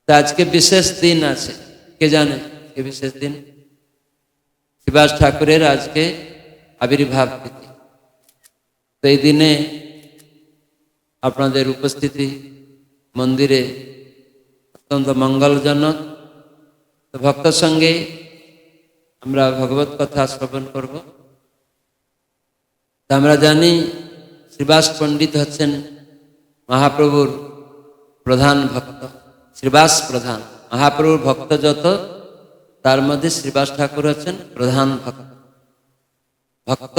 তো আজকে বিশেষ দিন আছে, কে জানে কে বিশেষ দিন? শ্রীবাস ঠাকুরের আজকে আবির্ভাব তিথি। তো এই দিনে আপনাদের উপস্থিতি মন্দিরে অত্যন্ত মঙ্গলজনক। তো ভক্ত সঙ্গে আমরা ভগবত কথা শ্রবণ করব। তা আমরা জানি শ্রীবাস পণ্ডিত হচ্ছেন মহাপ্রভুর প্রধান ভক্ত, শ্রীবাস প্রধান। মহাপ্রভুর ভক্ত যত, তার মধ্যে শ্রীবাস ঠাকুর হচ্ছেন প্রধান ভক্ত। ভক্ত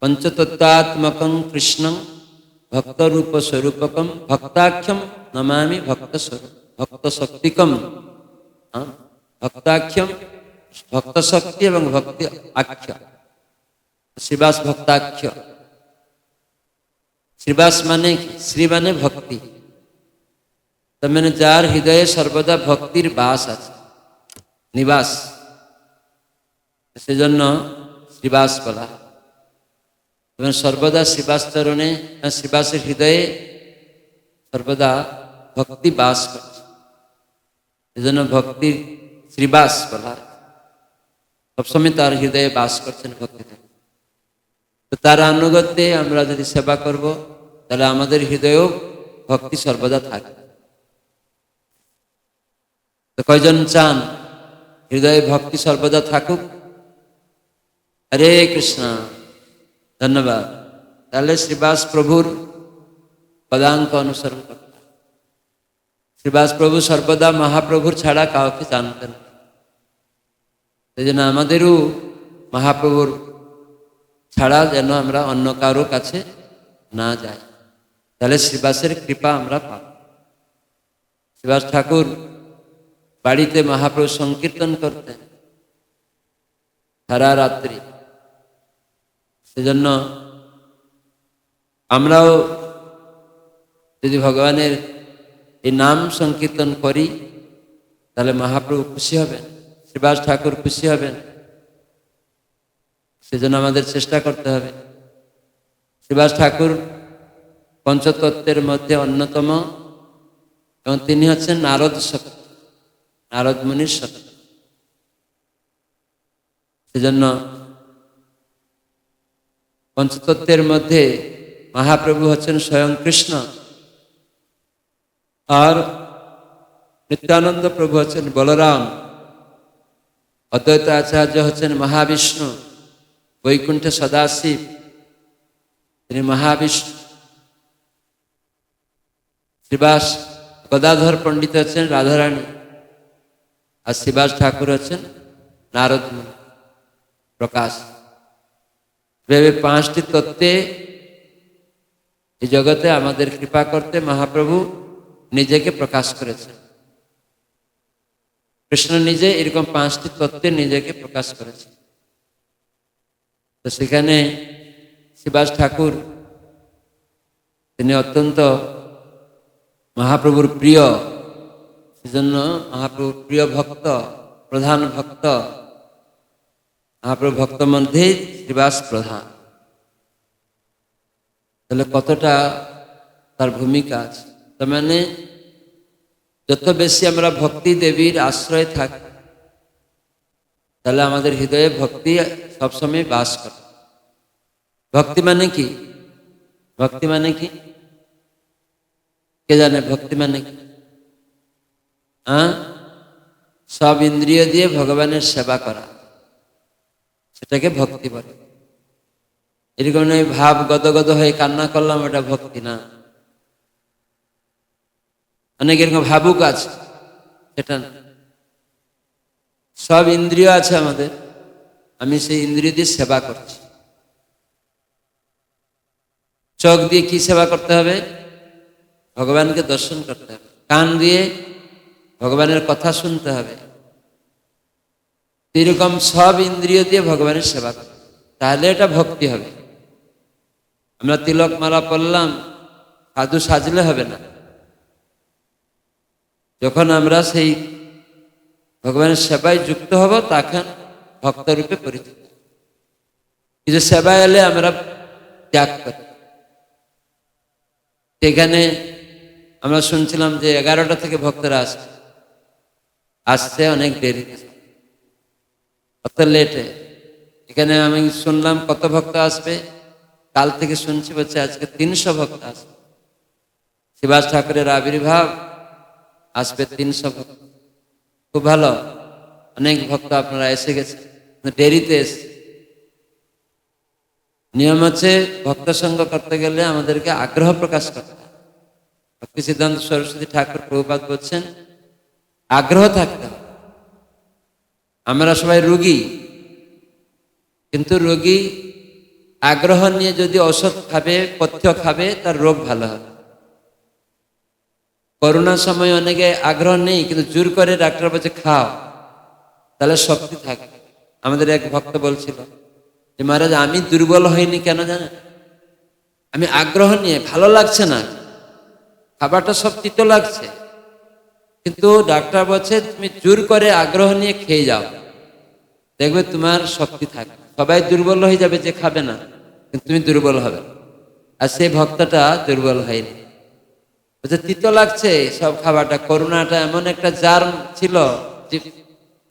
পঞ্চতত্ত্বাত্মকং কৃষ্ণং ভক্তরূপ স্বরূপকম ভক্তাখ্যম নমামি ভক্ত স্বরূপ ভক্ত শক্তিকম। ভক্তাখ্যম ভক্ত শক্তি এবং ভক্তি আখ্য। শ্রীবাস ভক্তাখ্য। শ্রীবাস মানে শ্রী মানে ভক্তি, তার মানে যার হৃদয়ে সর্বদা ভক্তির বাস আছে, নিবাস, সেজন্য শ্রীবাস বলা। এবং সর্বদা শ্রীবাস চরণে, শ্রীবাসের হৃদয়ে সর্বদা ভক্তি বাস করছে, সেজন্য ভক্তির শ্রীবাস বলা। সবসময় তার হৃদয়ে বাস করছেন ভক্তি। তো তার আনুগত্যে আমরা যদি সেবা করব, তাহলে আমাদের হৃদয়েও ভক্তি সর্বদা থাকবে। তো কয়জন চান হৃদয়ে ভক্তি সর্বদা থাকুক? হরে কৃষ্ণ, ধন্যবাদ। তাহলে শ্রীবাস প্রভুর পদাঙ্ক অনুসরণ করতে। শ্রীবাস প্রভু সর্বদা মহাপ্রভুর ছাড়া কাউকে জানতেন। সেই জন্য আমাদেরও মহাপ্রভুর ছাড়া যেন আমরা অন্য কারো কাছে না যাই, তাহলে শ্রীবাসের কৃপা আমরা পাব। শ্রীবাস ঠাকুর বাড়িতে মহাপ্রভু সংকীর্তন করতেন সারা রাত্রি। সেজন্য আমরাও যদি ভগবানের এই নাম সংকীর্তন করি, তাহলে মহাপ্রভু খুশি হবেন, শ্রীবাস ঠাকুর খুশি হবেন। সেজন্য আমাদের চেষ্টা করতে হবে। শ্রীবাস ঠাকুর পঞ্চতত্ত্বের মধ্যে অন্যতম, এবং তিনি হচ্ছেন নারদ শক্তি, নারদ মুনির শক্তি। সেজন্য পঞ্চতত্ত্বের মধ্যে মহাপ্রভু হচ্ছেন স্বয়ং কৃষ্ণ, আর নিত্যানন্দ প্রভু হচ্ছেন বলরাম, অদ্বৈত আচার্য হচ্ছেন মহাবিষ্ণু, বৈকুণ্ঠে সদাশিব তিনি মহাবিষ্ণু। শ্রীবাস গদাধর পণ্ডিত হচ্ছেন রাধারানী, আর শ্রীবাস ঠাকুর হচ্ছেন নারদ মুনি প্রকাশ। ভেবে পাঁচটি তত্ত্বে এই জগতে আমাদের কৃপা করতে মহাপ্রভু নিজেকে প্রকাশ করেছেন। কৃষ্ণ নিজে এরকম পাঁচটি তত্ত্বে নিজেকে প্রকাশ করেছে। তো সেখানে শ্রীবাস ঠাকুর তিনি অত্যন্ত মহাপ্রভুর প্রিয়, সেজন্য মহাপ্রভুর প্রিয় ভক্ত, প্রধান ভক্ত। মহাপ্রভু ভক্ত মধ্যে শ্রীবাস প্রধান। তাহলে কতটা তার ভূমিকা আছে। তার মানে যত বেশি আমরা ভক্তি দেবীর আশ্রয় থাকি, তাহলে আমাদের হৃদয়ে ভক্তি সবসময় বাস করে। ভক্তি মানে কি? ভক্তি মানে কি কে জানে? ভক্তি মানে কি? সব ইন্দ্রিয় দিয়ে ভগবানের সেবা করা, সেটাকে ভক্তি বলে। এরকম নয় ভাব গদগদ হয়ে কান্না করলাম, ওটা ভক্তি না। অনেক এরকম ভাবুক আছে, সেটা না। সব ইন্দ্রিয় আছে আমাদের, আমি সেই ইন্দ্রিয় দিয়ে সেবা করছি। চোখ দিয়ে কি সেবা করতে হবে? ভগবানকে দর্শন করতে হবে। কান দিয়ে ভগবানের কথা শুনতে হবে। এরকম সব ইন্দ্রিয় দিয়ে ভগবানের সেবা করতে, তাহলে এটা ভক্তি হবে। আমরা তিলক মালা পরলাম, সাধু সাজলে হবে না। যখন আমরা সেই ভগবানের সেবায় যুক্ত হব, তখন ভক্ত রূপে পরিচিত। কিন্তু সেবায় এলে আমরা ত্যাগ করি। সেখানে আমরা শুনছিলাম যে 11টা থেকে ভক্তরা আসছে অনেক দেরি, অত লেটে। এখানে আমি শুনলাম কত ভক্ত আসবে, কাল থেকে শুনছি বলছে আজকে 300 ভক্ত আসবে। শিবাস ঠাকুরের আবির্ভাব, আসবে 300 ভক্ত। খুব ভালো, অনেক ভক্ত আপনারা এসে গেছে, দেরিতে এসে। নিয়ম হচ্ছে ভক্ত সঙ্গ করতে গেলে আমাদেরকে আগ্রহ প্রকাশ করতে হবে। ভক্তি সিদ্ধান্ত সরস্বতী ঠাকুর প্রভুপাদ বলছেন আগ্রহ থাকতে হবে। আমরা সবাই রোগী, কিন্তু রোগী আগ্রহ নিয়ে যদি ওষুধ খাবে, পথ্য খাবে, তার রোগ ভালো হবে। করোনার সময় অনেকে আগ্রহ নেই, কিন্তু জোর করে ডাক্তার বলছে খাও, তাহলে শক্তি থাকে। আমাদের এক ভক্ত বলছিল যে মহারাজ আমি দুর্বল হইনি কেন জানেন, আমি আগ্রহ নিয়ে, ভালো লাগছে না, খাবারটা সব তিতো লাগছে, কিন্তু ডাক্তার বলছে তুমি জোর করে আগ্রহ নিয়ে খেয়ে যাও, দেখবে তোমার শক্তি থাকে। সবাই দুর্বল হয়ে যাবে যে খাবে না, কিন্তু তুমি দুর্বল হবে। আর সেই ভক্তটা দুর্বল হয়নি, বলছে তিতো লাগছে সব খাবারটা। করোনাটা এমন একটা জার্ম ছিল,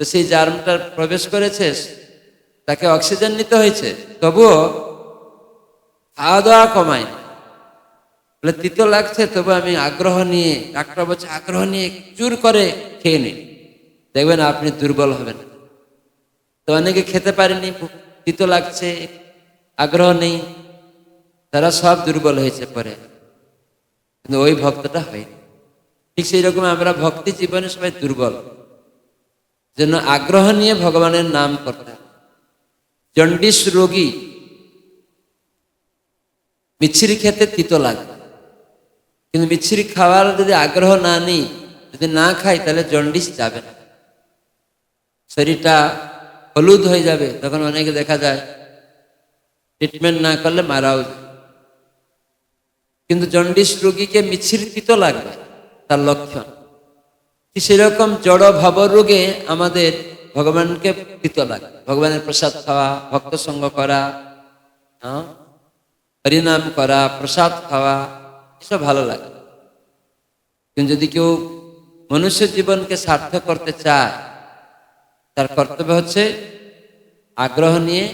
তো সেই জার্মটা প্রবেশ করেছে, তাকে অক্সিজেন নিতে হয়েছে, তবুও খাওয়া দাওয়া কমায়। বলে তিতো লাগছে তবু আমি আগ্রহ নিয়ে, ডাক্তার বলছে আগ্রহ নিয়ে জোর করে খেয়ে নিন, দেখবেন আপনি দুর্বল হবেন। তো অনেকে খেতে পারেনি, তিতো লাগছে, আগ্রহ নেই, তারা সব দুর্বল হয়েছে পরে, কিন্তু ওই ভক্তটা হয়নি। ঠিক সেই রকম আমরা ভক্তি জীবনে সবাই দুর্বল, যেন আগ্রহ নিয়ে ভগবানের নাম করতে। জন্ডিস রোগী মিছরি খেতে তিতো লাগে, কিন্তু মিছরি খাওয়ার যদি আগ্রহ না নিই, যদি না খাই, তাহলে জন্ডিস যাবে না, শরীরটা হলুদ হয়ে যাবে। তখন অনেকে দেখা যায় ট্রিটমেন্ট না করলে মারাও যায়। কিন্তু জন্ডিস রোগীকে মিছরি তিতো লাগবে, তার লক্ষণ। সেরকম জড় ভব রোগে আমাদের ভগবানকে তিতো লাগে। ভগবানের প্রসাদ খাওয়া, ভক্ত সঙ্গ করা, হরিনাম করা, প্রসাদ খাওয়া, এসব ভালো লাগে। কিন্তু যদি কেউ মনুষ্য জীবনকে সার্থক করতে চায়, তার কর্তব্য হচ্ছে আগ্রহ নিয়ে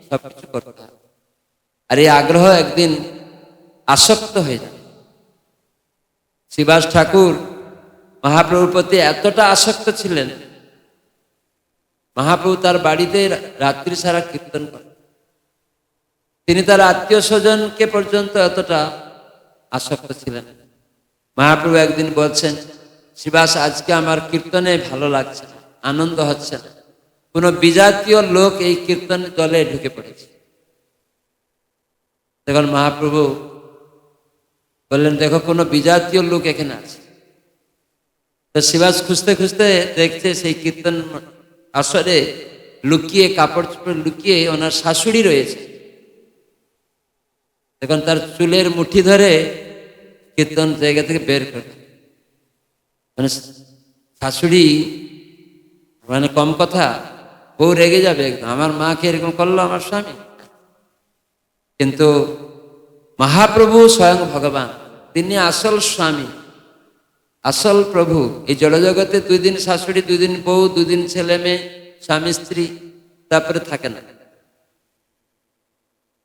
সবকিছু করতে হবে। আর এই আগ্রহ একদিন আসক্ত হয়ে যাবে। শিবাস ঠাকুর মহাপ্রভুর প্রতি এতটা আসক্ত ছিলেন, মহাপ্রভু তার বাড়িতে রাত্রি সারা কীর্তন করেন। তিনি তার আত্মীয় স্বজনকে পর্যন্ত এতটা আসক্ত ছিলেন। মহাপ্রভু একদিন বলছেন, শিবাস আজকে আমার কীর্তনে ভালো লাগছে না, আনন্দ হচ্ছে না, কোন বিজাতীয় লোক এই কীর্তন দলে ঢুকে পড়েছে। তখন মহাপ্রভু বললেন, দেখো কোনো বিজাতীয় লোক এখানে আছে। তো শিবাস খুঁজতে খুঁজতে দেখছে সেই কীর্তন আসরে লুকিয়ে, কাপড় চোপড় লুকিয়ে ওনার শাশুড়ি রয়েছে। তখন তার চুলের মুঠি ধরে কীর্তন জায়গা থেকে বের করে, মানে শাশুড়ি মানে কম কথা, বউ রেগে যাবে একদম, আমার মাকে এরকম করলো আমার স্বামী। কিন্তু মহাপ্রভু স্বয়ং ভগবান, তিনি আসল স্বামী, আসল প্রভু। এই জড়জগতে 2 দিন শাশুড়ি, 2 দিন বউ, 2 দিন ছেলে মেয়ে, স্বামী স্ত্রী, তারপরে থাকে না।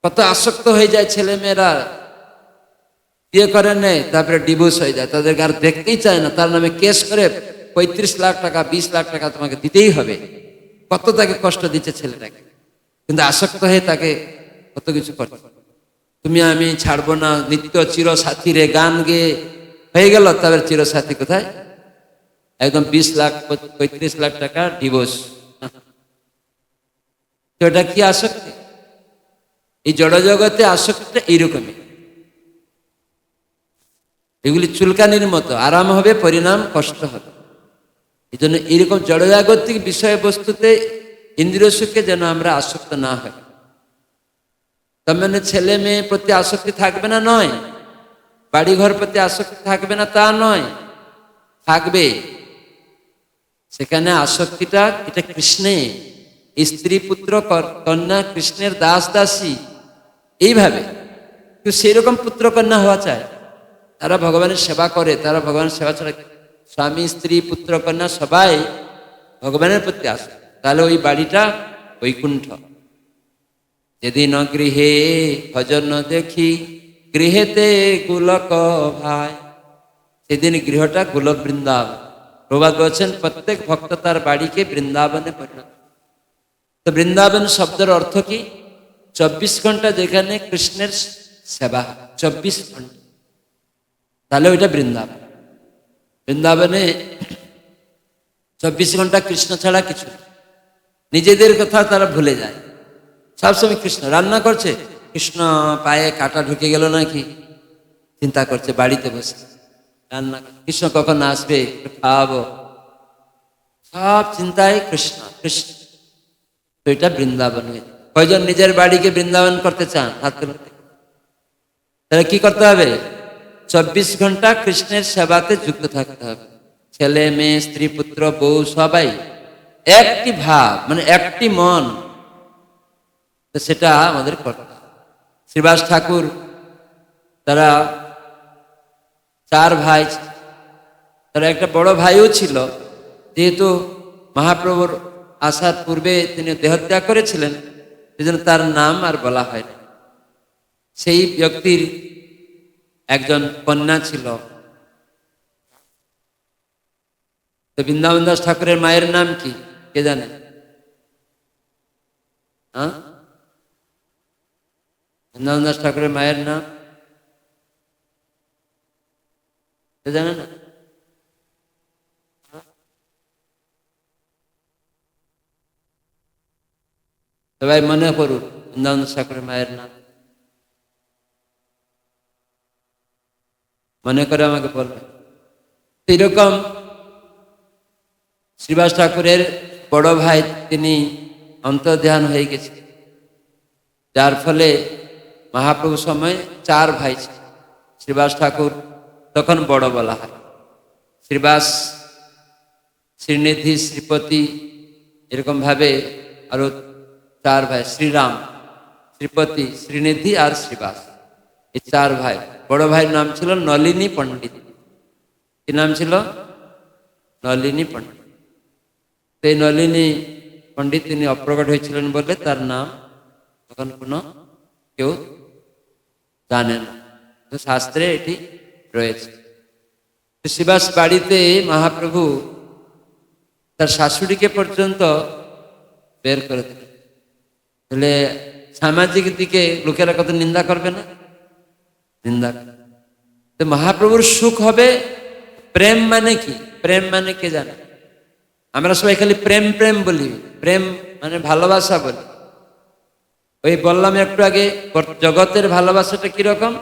কত আসক্ত হয়ে যায় ছেলে মেয়েরা, বিয়ে করে নেয়, তারপরে ডিভোর্স হয়ে যায়, তাদেরকে আর দেখতেই চায় না, তার নামে কেস করে 35 লাখ টাকা 20 লাখ টাকা তোমাকে দিতেই হবে। কত তাকে কষ্ট দিচ্ছে ছেলেটাকে, কিন্তু আসক্ত হয়ে তাকে কত কিছু করছে। তুমি আমি ছাড়বো না, নিত্য চিরসাথী রে, গান গেয়ে হয়ে গেল, তাদের চিরসাথী কোথায়? একদম 20 লাখ 35 লাখ টাকা ডিভোর্স। তো এটা কি আসক্তি? এই জড়জগতে আসক্তিটা এইরকমই। এগুলি চুলকানির মতো, আরাম হবে, পরিণাম কষ্ট হবে। এই জন্য এইরকম জড়জাগতিক বিষয়বস্তুতে ইন্দ্রিয় সুখে যেন আমরা আসক্ত না হয়। তার মানে ছেলে মেয়ে প্রতি আসক্তি থাকবে না নয়, বাড়িঘর প্রতি আসক্তি থাকবে না তা নয়, থাকবে। সেখানে আসক্তিটা এটা কৃষ্ণে, স্ত্রী পুত্র কন্যা কৃষ্ণের দাস দাসী, এইভাবে। কিন্তু সেই রকম পুত্র কন্যা হওয়া চায়, তারা ভগবানের সেবা করে, তারা ভগবানের সেবা ছাড়া স্বামী স্ত্রী পুত্র কন্যা সবাই ভগবানের প্রতি আসে, তাহলে ওই বাড়িটা বৈকুণ্ঠ। যেদিন গৃহে ভজন দেখি গৃহেতে গোলক ভাই, সেদিন গৃহটা গোলক বৃন্দাবন। প্রভাত বলছেন প্রত্যেক ভক্ত তার বাড়িকে বৃন্দাবনে পরিণত। তো বৃন্দাবন শব্দের অর্থ কি? 24 ঘন্টা যেখানে কৃষ্ণের সেবা, 24 ঘন্টা, তাহলে ওইটা বৃন্দাবন। বৃন্দাবনে 24 ঘন্টা কৃষ্ণ ছাড়া কিছু, নিজেদের কথা তারা ভুলে যায়, সবসময় কৃষ্ণ। রান্না করছে, কৃষ্ণ পায়ে কাটা ঢুকে গেল নাকি চিন্তা করছে, বাড়িতে বসে রান্না, কৃষ্ণ কখন আসবে, একটু খাওয়াবো, সব চিন্তায় কৃষ্ণ কৃষ্ণ। তো এটা বৃন্দাবন হয়ে, কয়জন নিজের বাড়িকে বৃন্দাবন করতে চান? হাত তুলতে। তাহলে কি করতে হবে? 24 ঘন্টা কৃষ্ণের সেবাতে যুক্ত থাকতে হবে। ছেলে মেয়ে স্ত্রী পুত্র বউ সবাই একটি ভাব, মানে একটি মন, তো সেটা আমাদের করতে হবে। শ্রীবাস ঠাকুর তারা 4 ভাই, তারা একটা বড় ভাইও ছিল, যেহেতু মহাপ্রভুর আসার পূর্বে তিনি দেহত্যাগ করেছিলেন, সেজন্য তার নাম আর বলা হয়নি। সেই ব্যক্তির একজন কন্যা ছিল। তো বৃন্দাবন দাস ঠাকুরের মায়ের নাম কি কে জানে? হ্যাঁ, বৃন্দাবন দাস ঠাকুরের মায়ের নাম কে জানে না? সবাই মনে করুন বৃন্দাবন দাস ঠাকুরের মায়ের নাম, মনে করে আমাকে বলবেন। এরকম শ্রীবাস ঠাকুরের বড় ভাই তিনি অন্তর্ধান হয়ে গেছে, যার ফলে মহাপ্রভু সময় 4 ভাই ছিল। শ্রীবাস ঠাকুর তখন বড় বলা হয়। শ্রীবাস, শ্রীনিধি, শ্রীপতি, এরকম ভাবে আরো 4 ভাই, শ্রীরাম, শ্রীপতি, শ্রীনিধি আর শ্রীবাস, এই 4 ভাই। বড় ভাইয়ের নাম ছিল নলিনী পণ্ডিত। কি নাম ছিল? নলিনী পণ্ডিত। এই নলিনী পণ্ডিত তিনি অপ্রকট হয়েছিলেন বলে তার নাম তখন কোনো কেউ জানে না, শাস্ত্রে এটি রয়েছে। শ্রীবাস বাড়িতে মহাপ্রভু তার শাশুড়িকে পর্যন্ত বের করে দিলেন। তাহলে সামাজিক দিকে লোকেরা কত নিন্দা করবে না? নিন্দা। তো মহাপ্রভুর সুখ হবে। প্রেম মানে কি? প্রেম মানে কে জানে? আমরা সবাই খালি প্রেম প্রেম বলি, প্রেম মানে ভালোবাসা বলি। ওই বললাম একটু আগে, জগতের ভালোবাসাটা কিরকম?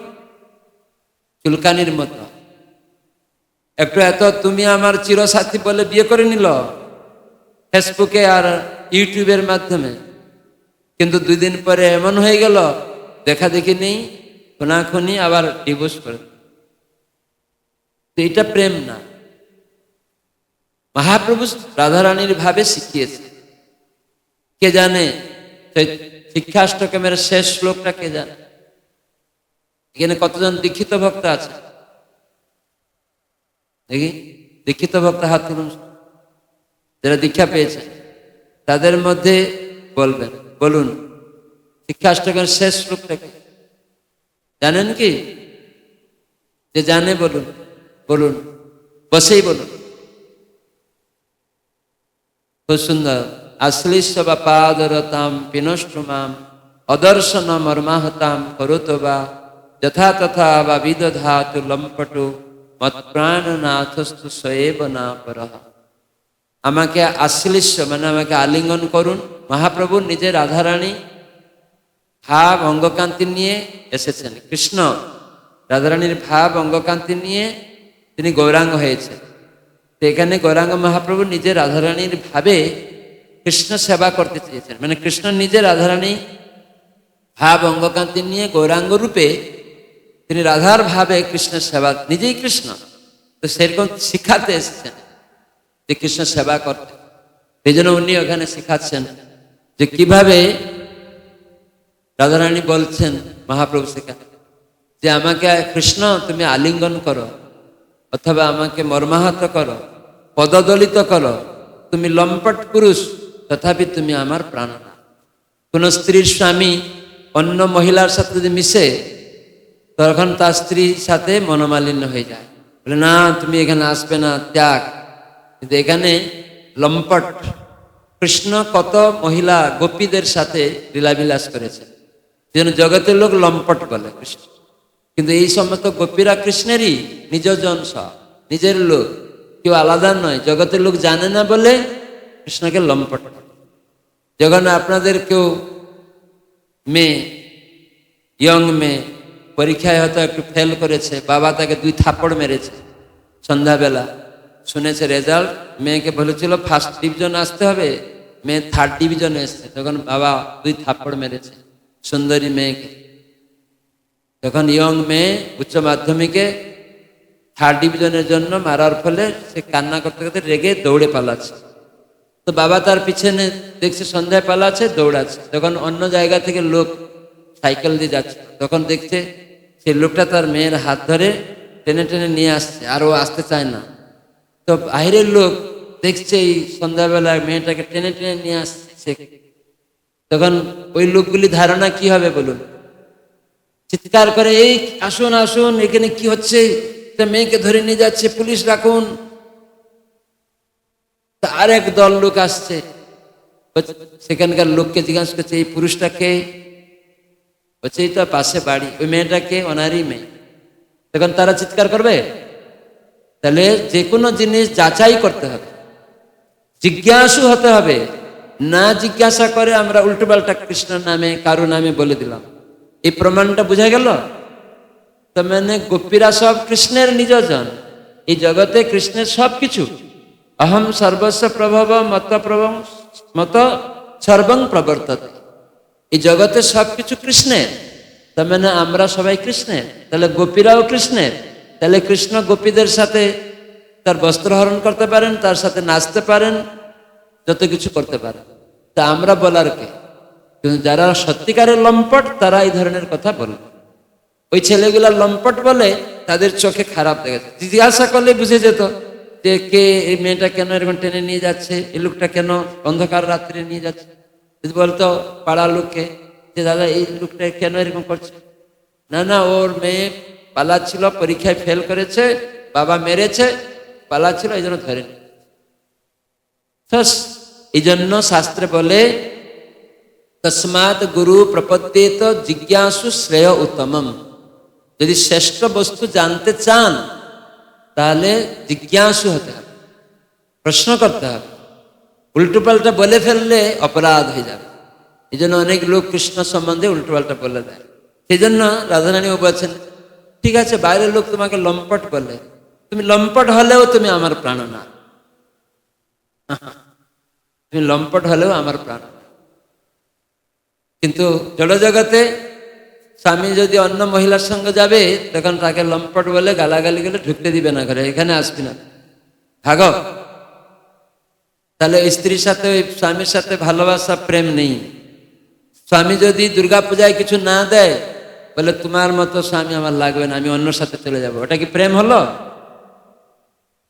চুলকানির মতো। একটু এত তুমি আমার চিরসাথী বলে বিয়ে করে নিল ফেসবুকে আর ইউটিউবের মাধ্যমে, কিন্তু 2 দিন পরে এমন হয়ে গেল দেখা দেখি নেই, খুনাখুনি, আবার ডিভোর্স করে। তো এটা প্রেম না। মহাপ্রভু রাধারানীর ভাবে শিখিয়েছে। কে জানে শিক্ষাষ্টকমের শেষ শ্লোকটা কে জানে? এখানে কতজন দীক্ষিত ভক্ত আছে দেখি? দীক্ষিত ভক্ত হাত তুলুন, যারা দীক্ষা পেয়েছে তাদের মধ্যে বলবেন, বলুন শিক্ষাষ্টকের শেষ শ্লোকটা কি জানেন কি? যে জানে বলুন, বলুন, বসেই বলুন। খুব সুন্দর। আশ্লিষ্য বা পাদরতাম পিনষ্টুমাম অদর্শন মর্মাহতাম করুতো বা যথা তথা বা বিদধাতু লম্পটু মৎপ্রাণনাথস্তু সয়েব না পরহ। আমাকে আশ্লিষ্য মানে আমাকে আলিঙ্গন করুন। মহাপ্রভু নিজের রাধারানী ভাব অঙ্গকান্তি নিয়ে এসেছেন। কৃষ্ণ রাধারানীর ভাব অঙ্গকান্তি নিয়ে তিনি গৌরাঙ্গ হয়েছে। তো এখানে গৌরাঙ্গ মহাপ্রভু নিজের রাধারানীর ভাবে কৃষ্ণ সেবা করতে চেয়েছেন, মানে কৃষ্ণ নিজের রাধারানী ভাব অঙ্গকান্তি নিয়ে গৌরাঙ্গ রূপে তিনি রাধার ভাবে কৃষ্ণের সেবা, নিজেই কৃষ্ণ, তো সেরকম শিখাতে এসেছেন যে কৃষ্ণ সেবা করতে। এই জন্য উনি ওখানে শিখাচ্ছেন যে কিভাবে রাধারানী বলছেন, মহাপ্রভু শেখান যে আমাকে কৃষ্ণ তুমি আলিঙ্গন করো, অথবা আমাকে মর্মাহত করো, পদদলিত করো, তুমি লম্পট পুরুষ, তথাপি তুমি আমার প্রাণনাথ। কোন স্ত্রীর স্বামী অন্য মহিলার সাথে যদি মিশে, তখন তার স্ত্রীর সাথে মনোমালিন্য হয়ে যায়, বলে না তুমি এখানে আসবে না, ত্যাগ। কিন্তু এখানে লম্পট কৃষ্ণ কত মহিলা গোপীদের সাথে লীলাবিলাস করেছে, যেন জগতের লোক লম্পট বলে কৃষ্ণ। কিন্তু এই সমস্ত গোপীরা কৃষ্ণেরই নিজজন সব, নিজের লোক, কেউ আলাদা নয়। জগতের লোক জানে না বলে কৃষ্ণকে লম্পট। যখন আপনাদের কেউ মেয়ে, ইয়ং মেয়ে পরীক্ষায় হয়তো একটু ফেল করেছে, বাবা তাকে 2 থাপ্পড় মেরেছে, সন্ধ্যাবেলা শুনেছে রেজাল্ট, মেয়েকে বলেছিল ফার্স্ট ডিভিশন আসতে হবে, মেয়ে 3rd ডিভিশনে এসছে, তখন বাবা 2 থাপ্পড় মেরেছে সুন্দরী মেয়েকে। তখন ইয়ং মেয়ে উচ্চ মাধ্যমিকে 3rd ডিভিশনের জন্য মারার ফলে সে কান্না করতে করতে রেগে দৌড়ে পালাচ্ছে। তো বাবা তার পিছনে দেখছে সন্ধ্যায় পালাচ্ছে, দৌড়াচ্ছে। তখন অন্য জায়গা থেকে লোক সাইকেল দিয়ে যাচ্ছে, তখন দেখছে সেই লোকটা তার মেয়ের হাত ধরে টেনে টেনে নিয়ে আসছে, আর ও আসতে চায় না। তো বাইরের লোক দেখছে এই সন্ধ্যাবেলা মেয়েটাকে টেনে টেনে নিয়ে আসছে, তখন ওই লোকগুলি ধারণা কি হবে বলুন? চিৎকার করে, এই আসুন আসুন, এখানে কি হচ্ছে, মেয়েকে ধরে নিয়ে যাচ্ছে, পুলিশ রাখুন। আর এক দল লোক আসছে, সেখানকার লোককে জিজ্ঞাসা করছে এই পুরুষটাকে, বলছে এই তো পাশে বাড়ি, ওই মেয়েটাকে ওনারই মেয়ে। তখন তারা চিৎকার করবে? তাহলে যে কোনো জিনিস যাচাই করতে হবে, জিজ্ঞাসু হতে হবে। না জিজ্ঞাসা করে আমরা উল্টোপাল্টা কৃষ্ণের নামে কারো নামে বলে দিলাম, এই প্রমাণটা বোঝা গেল। তার মানে গোপীরা সব কৃষ্ণের নিজজন, এই জগতে কৃষ্ণের সব কিছু। অহম সর্বস্ব প্রভব মত সর্বং প্রবর্ততে, এই জগতে সবকিছু কৃষ্ণের। তার মানে আমরা সবাই কৃষ্ণের, তাহলে গোপীরাও কৃষ্ণের। তাহলে কৃষ্ণ গোপীদের সাথে তার বস্ত্র হরণ করতে পারেন, তার সাথে নাচতে পারেন, যত কিছু করতে পারেন। তা আমরা বলার কে? কিন্তু যারা সত্যিকারের লম্পট তারা এই ধরনের কথা বলে। ওই ছেলেগুলা লম্পট বলে তাদের চোখে খারাপ দেখেছে, জিজ্ঞাসা করলে বুঝে যেত যে কে এই মেয়েটা কেন এরকম টেনে নিয়ে যাচ্ছে, এই লোকটা কেন অন্ধকার রাত্রে নিয়ে যাচ্ছে। যদি বলতো পাড়ার লোককে যে দাদা এই লোকটা কেন এরকম করছে, না না ওর মেয়ে পালাচ্ছিল, পরীক্ষায় ফেল করেছে, বাবা মেরেছে, পালাচ্ছিল, এই জন্য ধরে নি। এই জন্য শাস্ত্রে বলে তস্মাৎ গুরু প্রপদ্যেত জিজ্ঞাসু শ্রেয় উত্তমম। যদি শ্রেষ্ঠ বস্তু জানতে চান তাহলে জিজ্ঞাসু হতে হবে, প্রশ্ন করতে হবে। উল্টোপাল্টা বলে ফেললে অপরাধ হয়ে যাবে। এই জন্য অনেক লোক কৃষ্ণ সম্বন্ধে উল্টোপাল্টা বলে দেয়। সেই জন্য রাধারানীও বলছেন, ঠিক আছে বাইরের লোক তোমাকে লম্পট বলে, তুমি লম্পট হলেও তুমি আমার প্রাণনাথ, তুমি লম্পট হলেও আমার প্রাণ। কিন্তু জড়জগতে স্বামী যদি অন্য মহিলার সঙ্গে যাবে, তখন তাকে লম্পট বলে গালাগালি গেলে ঢুকতে দিবে না ঘরে, এখানে আসবি না, ভাগো। তাহলে স্ত্রীর সাথে ওই স্বামীর সাথে ভালোবাসা প্রেম নেই। স্বামী যদি দুর্গাপূজায় কিছু না দেয়, বলে তোমার মতো স্বামী আমার লাগবে না, আমি অন্য সাথে চলে যাব, ওটা কি প্রেম হলো?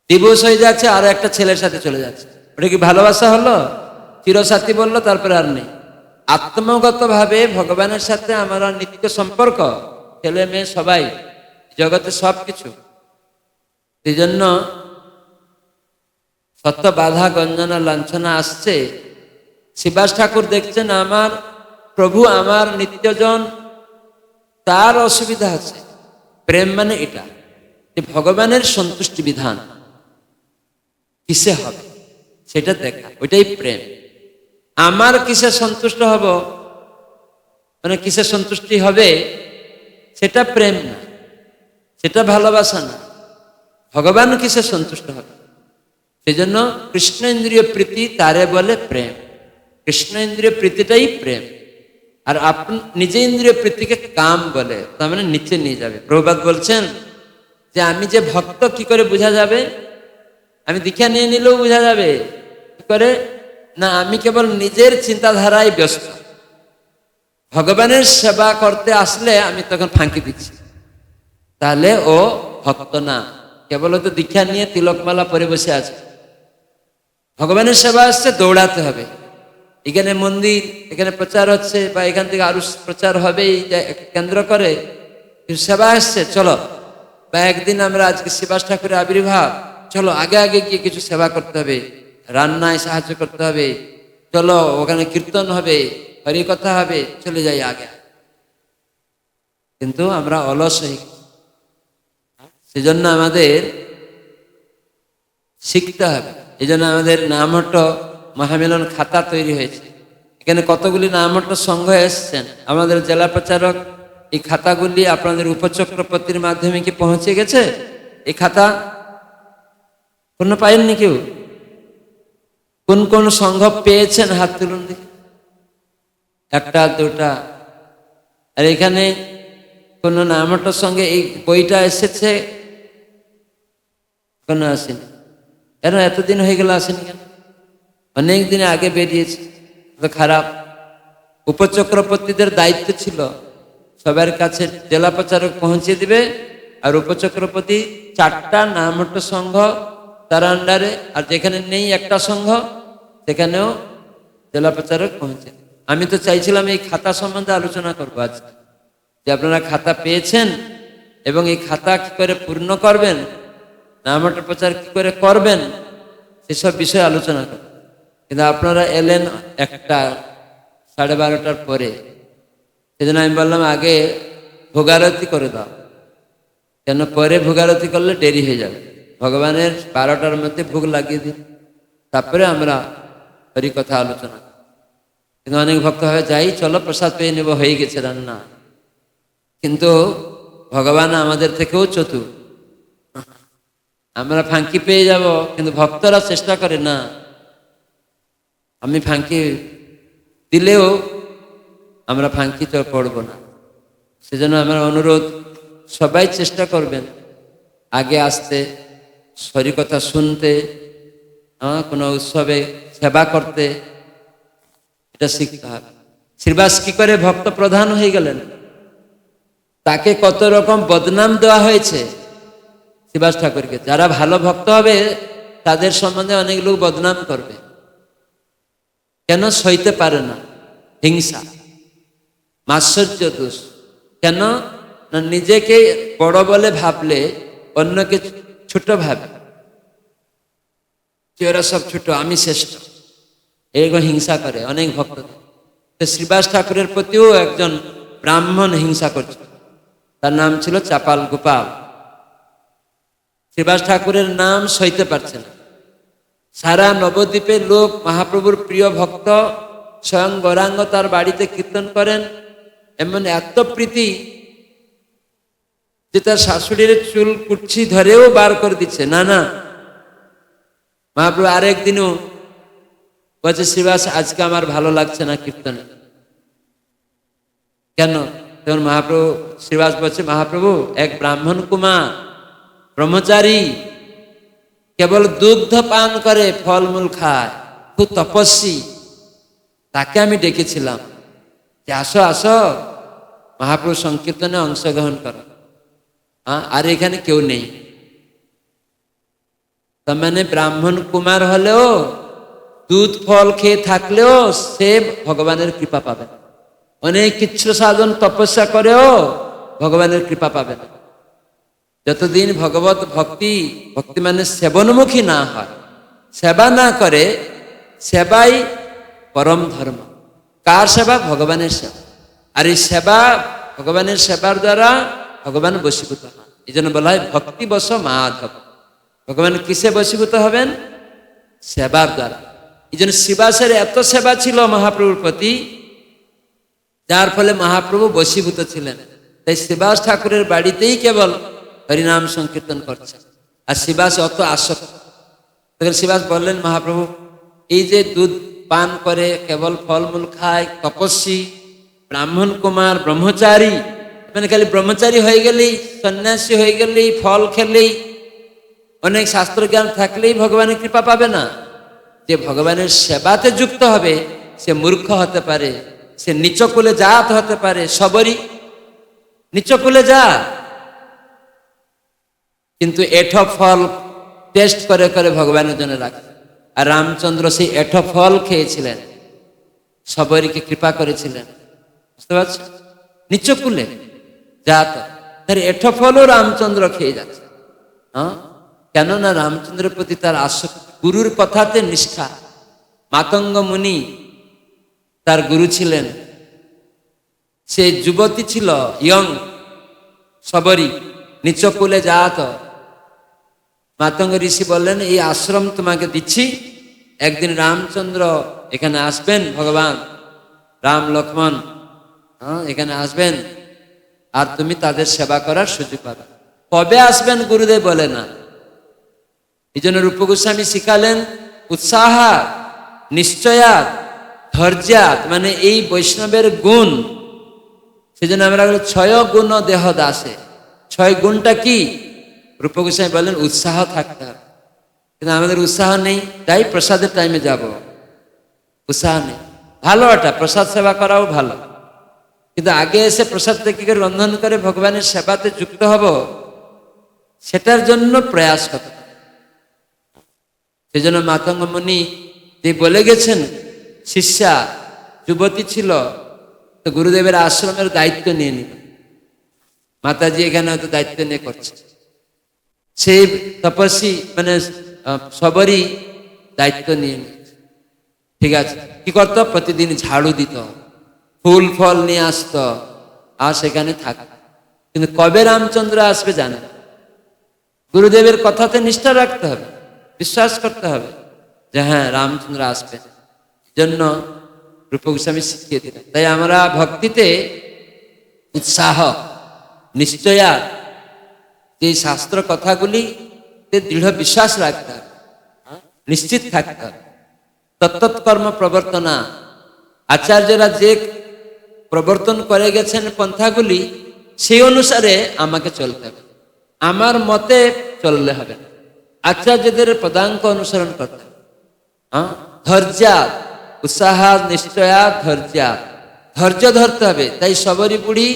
ডিভোর্স হয়ে যাচ্ছে, আর একটা ছেলের সাথে চলে যাচ্ছে, ওটা কি ভালোবাসা হলো? চিরসাথী বললো, তারপরে আর নেই। আত্মগত ভাবে ভগবানের সাথে আমার নিত্য সম্পর্ক, ছেলে মেয়ে সবাই, জগতে সব কিছু। এই জন্য শত বাধা গঞ্জনা লাঞ্ছনা আসছে, শিবাস ঠাকুর দেখছেন আমার প্রভু আমার নিত্যজন, তার অসুবিধা আছে। প্রেম মানে এটা, যে ভগবানের সন্তুষ্টি বিধান কিসে হবে সেটা দেখা, ওইটাই প্রেম। আমার কিসে সন্তুষ্ট হব, মানে কিসে সন্তুষ্টি হবে, সেটা প্রেম না, সেটা ভালোবাসা না। ভগবান কিসে সন্তুষ্ট হবে, সেই জন্য কৃষ্ণ ইন্দ্রিয় প্রীতি তারে বলে প্রেম। কৃষ্ণ ইন্দ্রিয় প্রীতিটাই প্রেম। আর আপনি নিজে ইন্দ্রিয় প্রীতিকে কাম বলে, তার মানে নিচে নিয়ে যাবে। প্রভুপাদ বলছেন যে আমি যে ভক্ত কি করে বোঝা যাবে, আমি দীক্ষা নিয়ে নিলেও বোঝা যাবে কি করে না, আমি কেবল নিজের চিন্তাধারায় ব্যস্ত। ভগবানের সেবা করতে আসলে আমি তখন ফাঁকি দিচ্ছি, তাহলে ও ভক্ত না, কেবল তো দীক্ষা নিয়ে তিলকমালা পরে বসে আছে। ভগবানের সেবা আসছে, দৌড়াতে হবে। এখানে মন্দির, এখানে প্রচার হচ্ছে বা এখান থেকে আরো প্রচার হবে কেন্দ্র করে, সেবা আসছে, চলো। বা একদিন আমরা আজকে শিবাস ঠাকুরের আবির্ভাব, চলো আগে আগে গিয়ে কিছু সেবা করতে হবে, রান্নায় সাহায্য করতে হবে, চলো ওখানে কীর্তন হবে, হরিকথা হবে, চলে যাই আগে। কিন্তু আমরা অলস হয়ে গেছি। সেজন্য আমাদের শিখতে হবে। এই জন্য আমাদের নামহট্ট মহামিলন খাতা তৈরি হয়েছে। এখানে কতগুলি নামহট্ট সংঘ এসছেন। আমাদের জেলা প্রচারক এই খাতাগুলি আপনাদের উপচক্রবর্তীর মাধ্যমে কি পৌঁছে গেছে? এই খাতা কোনো পাইননি কেউ? কোন কোন সংঘ পেয়েছেন হাত তুলুন দেখি। একটা দুটা। আর এখানে কোন নামহট্টর সঙ্গে এই বইটা এসেছে? কোনো আসেনি। কেন এতদিন হয়ে গেল আসেনি কেন? অনেক দিন আগে বেরিয়েছে, তো খারাপ। উপচক্রবর্তীদের দায়িত্ব ছিল সবার কাছে জেলা প্রচারক পৌঁছে দিবে, আর উপচক্রবর্তী 4টা নামহট্ট সংঘ তার আন্ডারে, আর যেখানে নেই একটা সংঘ সেখানেও জেলা প্রচারক পৌঁছে। আমি তো চাইছিলাম এই খাতা সম্বন্ধে আলোচনা করবো আজকে, যে আপনারা খাতা পেয়েছেন এবং এই খাতা কি করে পূর্ণ করবেন, নামহট্ট প্রচার কি করে করবেন, সেসব বিষয়ে আলোচনা করবেন। কিন্তু আপনারা এলেন 1টা 12:30টার পরে। সেজন্য আমি বললাম আগে ভোগারতি করে দাও, কেন পরে ভোগারতি করলে দেরি হয়ে যাবে। ভগবানের 12টার মধ্যে ভোগ লাগিয়ে দিন, তারপরে আমরা হরিকথা আলোচনা। কিন্তু অনেক ভক্ত হবে যাই চলো প্রসাদ পেয়ে নেব, হয়ে গেছে রান্না। কিন্তু ভগবান আমাদের থেকেও চতুর। আমরা ফাঁকি পেয়ে যাব, কিন্তু ভক্তরা চেষ্টা করে না আমি ফাঁকি দিলেও আমরা ফাঁকি তো পড়ব না। সেজন্য আমার অনুরোধ, সবাই চেষ্টা করবেন আগে আসতে, হরিকথা শুনতে, কোনো উৎসবে সেবা করতে, এটা শিখতে হবে। শ্রীবাস কি করে ভক্ত প্রধান হয়ে গেলেন, তাকে কত রকম বদনাম দেওয়া হয়েছে শ্রীবাস ঠাকুরকে। যারা ভালো ভক্ত হবে তাদের সম্বন্ধে অনেক লোক বদনাম করবে। কেন? সইতে পারে না, হিংসা, মাৎসর্য দোষ। কেন না নিজেকে বড় বলে ভাবলে অন্যকে ছোট ভাবে, ওরা সব ছোট, আমি শ্রেষ্ঠ, এরকম হিংসা করে অনেক ভক্ত। তো শ্রীবাস ঠাকুরের প্রতিও একজন ব্রাহ্মণ হিংসা করছে, তার নাম ছিল চাপাল গোপাল। শ্রীবাস ঠাকুরের নাম সইতে পারছে না। সারা নবদ্বীপে লোক মহাপ্রভুর প্রিয় ভক্ত, স্বয়ং গৌরাঙ্গ তার বাড়িতে কীর্তন করেন, এমন এত প্রীতি যে তার শাশুড়ির চুল কুচ্ছি ধরেও বার করে দিচ্ছে। না না, মহাপ্রভু আরেকদিনও বলছে শ্রীবাস আজকে আমার ভালো লাগছে না কীর্তনে। কেন? তখন মহাপ্রভু, শ্রীবাস বলছে মহাপ্রভু এক ব্রাহ্মণ কুমার ব্রহ্মচারী, কেবল দুগ্ধ পান করে, ফলমূল খায়, খুব তপস্বী, তাকে আমি ডেকেছিলাম যে আসো আসো মহাপ্রভু সংকীর্তনে অংশগ্রহণ করো, আর এখানে কেউ নেই। তার মানে ব্রাহ্মণ কুমার হলেও, দুধ ফল খেয়ে থাকলেও সে ভগবানের কৃপা পাবে না। অনেক কিচ্ছু সাধন তপস্যা করেও ভগবানের কৃপা পাবে না। যতদিন ভগবত ভক্তি, ভক্তি মানে সেবনমুখী না হয়, সেবা না করে, সেবাই পরম ধর্ম। কার সেবা? ভগবানের সেবা। আর এই সেবা, ভগবানের সেবার দ্বারা ভগবান বশীভূত হন। এই জন্য বলা হয় ভক্তি বশ মাধব। ভগবান কিসে বশীভূত হবেন? সেবার দ্বারা। এই জন্য শ্রীবাসের এত সেবা ছিল মহাপ্রভুর প্রতি, যার ফলে মহাপ্রভু বশীভূত ছিলেন। তাই শ্রীবাস ঠাকুরের বাড়িতেই কেবল হরিনাম সংকীর্তন করছে। আর শ্রীবাস অত আসক্ত। তখন শ্রীবাস বললেন মহাপ্রভু, এই যে দুধ পান করে, কেবল ফলমূল খায়, তপস্বী, ব্রাহ্মণ কুমার, ব্রহ্মচারী, মানে খালি ব্রহ্মচারী হয়ে গেলেই, সন্ন্যাসী হয়ে গেলেই, ফল খেলেই, অনেক শাস্ত্র জ্ঞান থাকলেই ভগবানের কৃপা পাবে না। যে ভগবানের সেবাতে যুক্ত হবে সে মূর্খ হতে পারে, সে নিচকুলে জাত হতে পারে, সবরই নিচকুলে জাত, কিন্তু এঠো ফল টেস্ট করে করে ভগবানের জন্য রাখে। আর রামচন্দ্র সেই এঠো ফল খেয়েছিলেন, সবরীকে কৃপা করেছিলেন, বুঝতে পারছো? নিচকুলে জাত তার এঠো ফলও রামচন্দ্র খেয়ে যাচ্ছে। হ্যাঁ, কেননা রামচন্দ্রের প্রতি তার আসক্তি, গুরুর কথাতে নিষ্ঠা। মাতঙ্গ মুনি তার গুরু ছিলেন, সে যুবতী ছিল, ইয়ং সবরী, নিচকুলে জাত। মাতঙ্গ ঋষি বললেন, এই আশ্রম তোমাকে দিচ্ছি, একদিন রামচন্দ্র এখানে আসবেন, ভগবান রাম লক্ষ্মণ এখানে আসবেন, আর তুমি তাদের সেবা করার সুযোগ পাবে। কবে আসবেন গুরুদেব বলে না। এই জন্য রূপ গোস্বামী শিখালেন উৎসাহ, নিশ্চয়াত, ধৈর্যাত, মানে এই বৈষ্ণবের গুণ। সেই জন্য আমরা ছয় গুণ দেহ দাসে। ছয় গুণটা কি? রূপ গোস্বামী বলেন উৎসাহ থাকতে হবে, কিন্তু আমাদের উৎসাহ নেই, তাই প্রসাদের টাইমে যাব, উৎসাহ নেই। ভালো, এটা প্রসাদ সেবা করাও ভালো, কিন্তু আগে এসে প্রসাদ থেকে রন্ধন করে ভগবানের সেবাতে যুক্ত হব, সেটার জন্য প্রয়াস করতে হবে। সেই জন্য মাতঙ্গ মুনি যে বলে গেছেন, শিষ্যা যুবতী ছিল, তো গুরুদেবের আশ্রমের দায়িত্ব নিয়ে নিল। মাতাজি এখানে হয়তো দায়িত্ব নিয়ে করছে, সেই তপস্বী মানে সবরই দায়িত্ব নিয়ে নিয়েছে। ঠিক আছে, কি করতো? প্রতিদিন ঝাড়ু দিত, ফুল ফল নিয়ে আসতো, আর সেখানে থাকতো। কিন্তু কবে রামচন্দ্র আসবে জানে না। গুরুদেবের কথাতে নিষ্ঠা রাখতে হবে, বিশ্বাস করতে হবে যে হ্যাঁ রামচন্দ্র আসবে, জন্য রূপ গোস্বামী শিখিয়ে দিলেন। তাই আমরা ভক্তিতে উৎসাহ, নিশ্চয়া, এই শাস্ত্র কথাগুলি দৃঢ় বিশ্বাস রাখতে হবে, নিশ্চিত থাকতে হবে। তত্তৎকর্ম প্রবর্তনা, আচার্যরা যে প্রবর্তন করে গেছেন পন্থাগুলি, সেই অনুসারে আমাকে চলতে হবে, আমার মতে চললে হবে না, আচার্যদের পদাঙ্ক অনুসরণ করতে হবে। ধৈর্যা, উৎসাহ, নিশ্চয়া, ধৈর্যা, ধৈর্য ধরতে হবে। তাই সবরী বুড়ি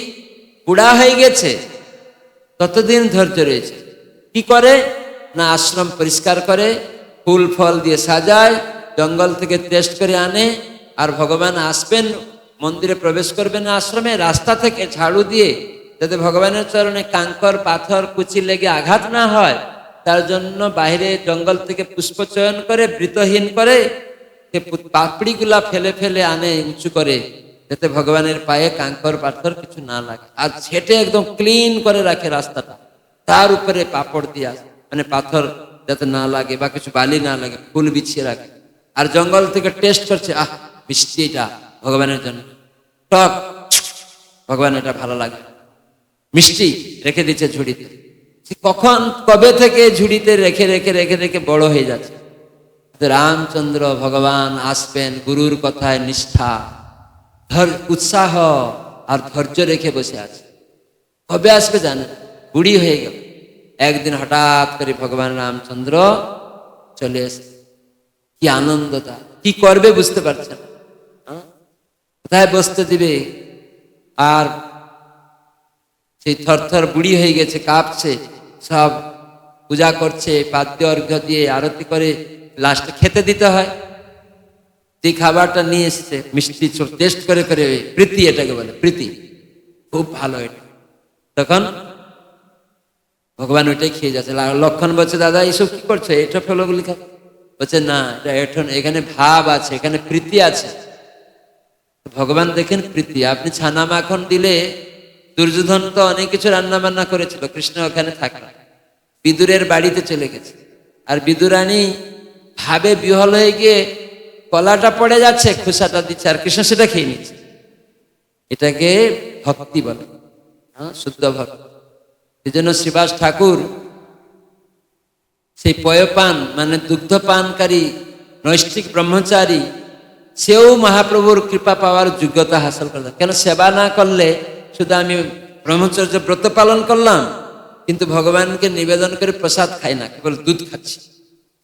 বুড়া হয়ে গেছে, ততদিন ধৈর্য রয়েছে। কি করে না, আশ্রম পরিষ্কার করে, ফুল ফল দিয়ে সাজায়, জঙ্গল থেকে টেস্ট করে আনে, আর ভগবান আসবেন, মন্দিরে প্রবেশ করবেন আশ্রমে, রাস্তা থেকে ঝাড়ু দিয়ে, যাতে ভগবানের চরণে কাঙ্কর পাথর কুচি লেগে আঘাত না হয়, তার জন্য বাইরে জঙ্গল থেকে পুষ্প চয়ন করে, বৃতহীন করে, পাপড়িগুলা ফেলে ফেলে আনে উঁচু করে, যাতে ভগবানের পায়ে কাঙ্কর পাথর কিছু না লাগে। আর ছেটে একদম ক্লিন করে রাখে রাস্তাটা, তার উপরে পাপড় দিয়ে আসে, মানে পাথর যাতে না লাগে বা কিছু বালি না লাগে, ফুল বিছিয়ে রাখে। আর জঙ্গল থেকে টেস্ট করছে, আহ মিষ্টি, এটা ভগবানের জন্য, টক, ভগবান এটা ভালো লাগে, মিষ্টি রেখে দিচ্ছে ঝুড়িতে। কখন কবে থেকে ঝুড়িতে রেখে রেখে রেখে রেখে বড় হয়ে যাচ্ছে। রামচন্দ্র ভগবান আসবেন, গুরুর কথায় নিষ্ঠা, উৎসাহ আর ধৈর্য রেখে বসে আছে। কবে আসবে জানেন, বুড়ি হয়ে গেল। একদিন হঠাৎ করে ভগবান রামচন্দ্র চলে এসে, কি আনন্দটা, কি করবে বুঝতে পারছেন, কোথায় বসতে দিবে। আর সেই থরথর বুড়ি হয়ে গেছে, কাঁপছে, সব পূজা করছে, পাদ্য অর্ঘ্য দিয়ে আরতি করে লাস্টে খেতে দিতে হয়। যে খাবারটা নিয়ে এসছে মিষ্টি টেস্ট করে করে, প্রীতি এটাকে বলে, প্রীতি, খুব ভালো এটা। তখন ভগবান ওইটাই খেয়ে যাচ্ছে। লক্ষণ বলছে, দাদা এইসব কি করছো, এঠো ফলগুলি খা। বলছে না, এটা এঠন, এখানে ভাব আছে, এখানে প্রীতি আছে। ভগবান দেখেন প্রীতি। আপনি ছানা মাখন দিলে, দুর্যোধন তো অনেক কিছু রান্না বান্না করেছিল, কৃষ্ণ ওখানে থাকলো, বিদুরের বাড়িতে চলে গেছে, আর বিদুরানী ভাবে বিহল হয়ে গিয়ে কলাটা পড়ে যাচ্ছে, খোসাটা দিচ্ছে, আর কৃষ্ণ সেটা খেয়ে নিচ্ছে। এটাকে ভক্তি বলে, শুদ্ধ ভক্তি। এই জন্য শ্রীবাস ঠাকুর সেই পয়পান মানে দুগ্ধপানকারী নৈষ্ঠিক ব্রহ্মচারী, সেও মহাপ্রভুর কৃপা পাওয়ার যোগ্যতা হাসিল করল। কেন, সেবা না করলে শুধু আমি ব্রহ্মচর্য ব্রত পালন করলাম, কিন্তু ভগবানকে নিবেদন করে প্রসাদ খাই না, কেবল দুধ খাচ্ছি,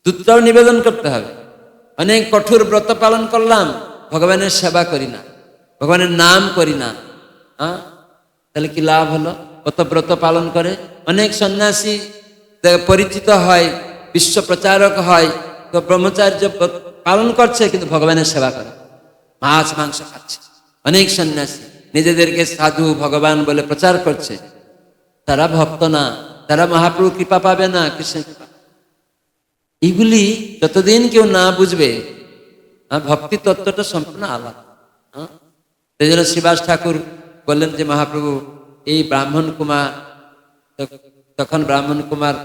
দুধটাও নিবেদন করতে হবে। অনেক কঠোর ব্রত পালন করলাম, ভগবানের সেবা করি না, ভগবানের নাম করি না, তাহলে কি লাভ হলো? কত ব্রত পালন করে, অনেক সন্ন্যাসী পরিচিত হয়, বিশ্ব প্রচারক হয়, তো ব্রহ্মচার্য পালন করছে কিন্তু ভগবানের সেবা করে, মাছ মাংস খাচ্ছে। অনেক সন্ন্যাসী নিজেদেরকে সাধু ভগবান বলে প্রচার করছে, তারা ভক্ত না, তারা মহাপ্রভু কৃপা পাবে না, কৃষ্ণের কৃপা। এগুলি যতদিন কেউ না বুঝবে, ভক্তি তত্ত্বটা সম্পূর্ণ আলাদা। সেই জন্য শ্রীবাস ঠাকুর বললেন যে মহাপ্রভু এই ব্রাহ্মণ কুমার, তখন ব্রাহ্মণ কুমার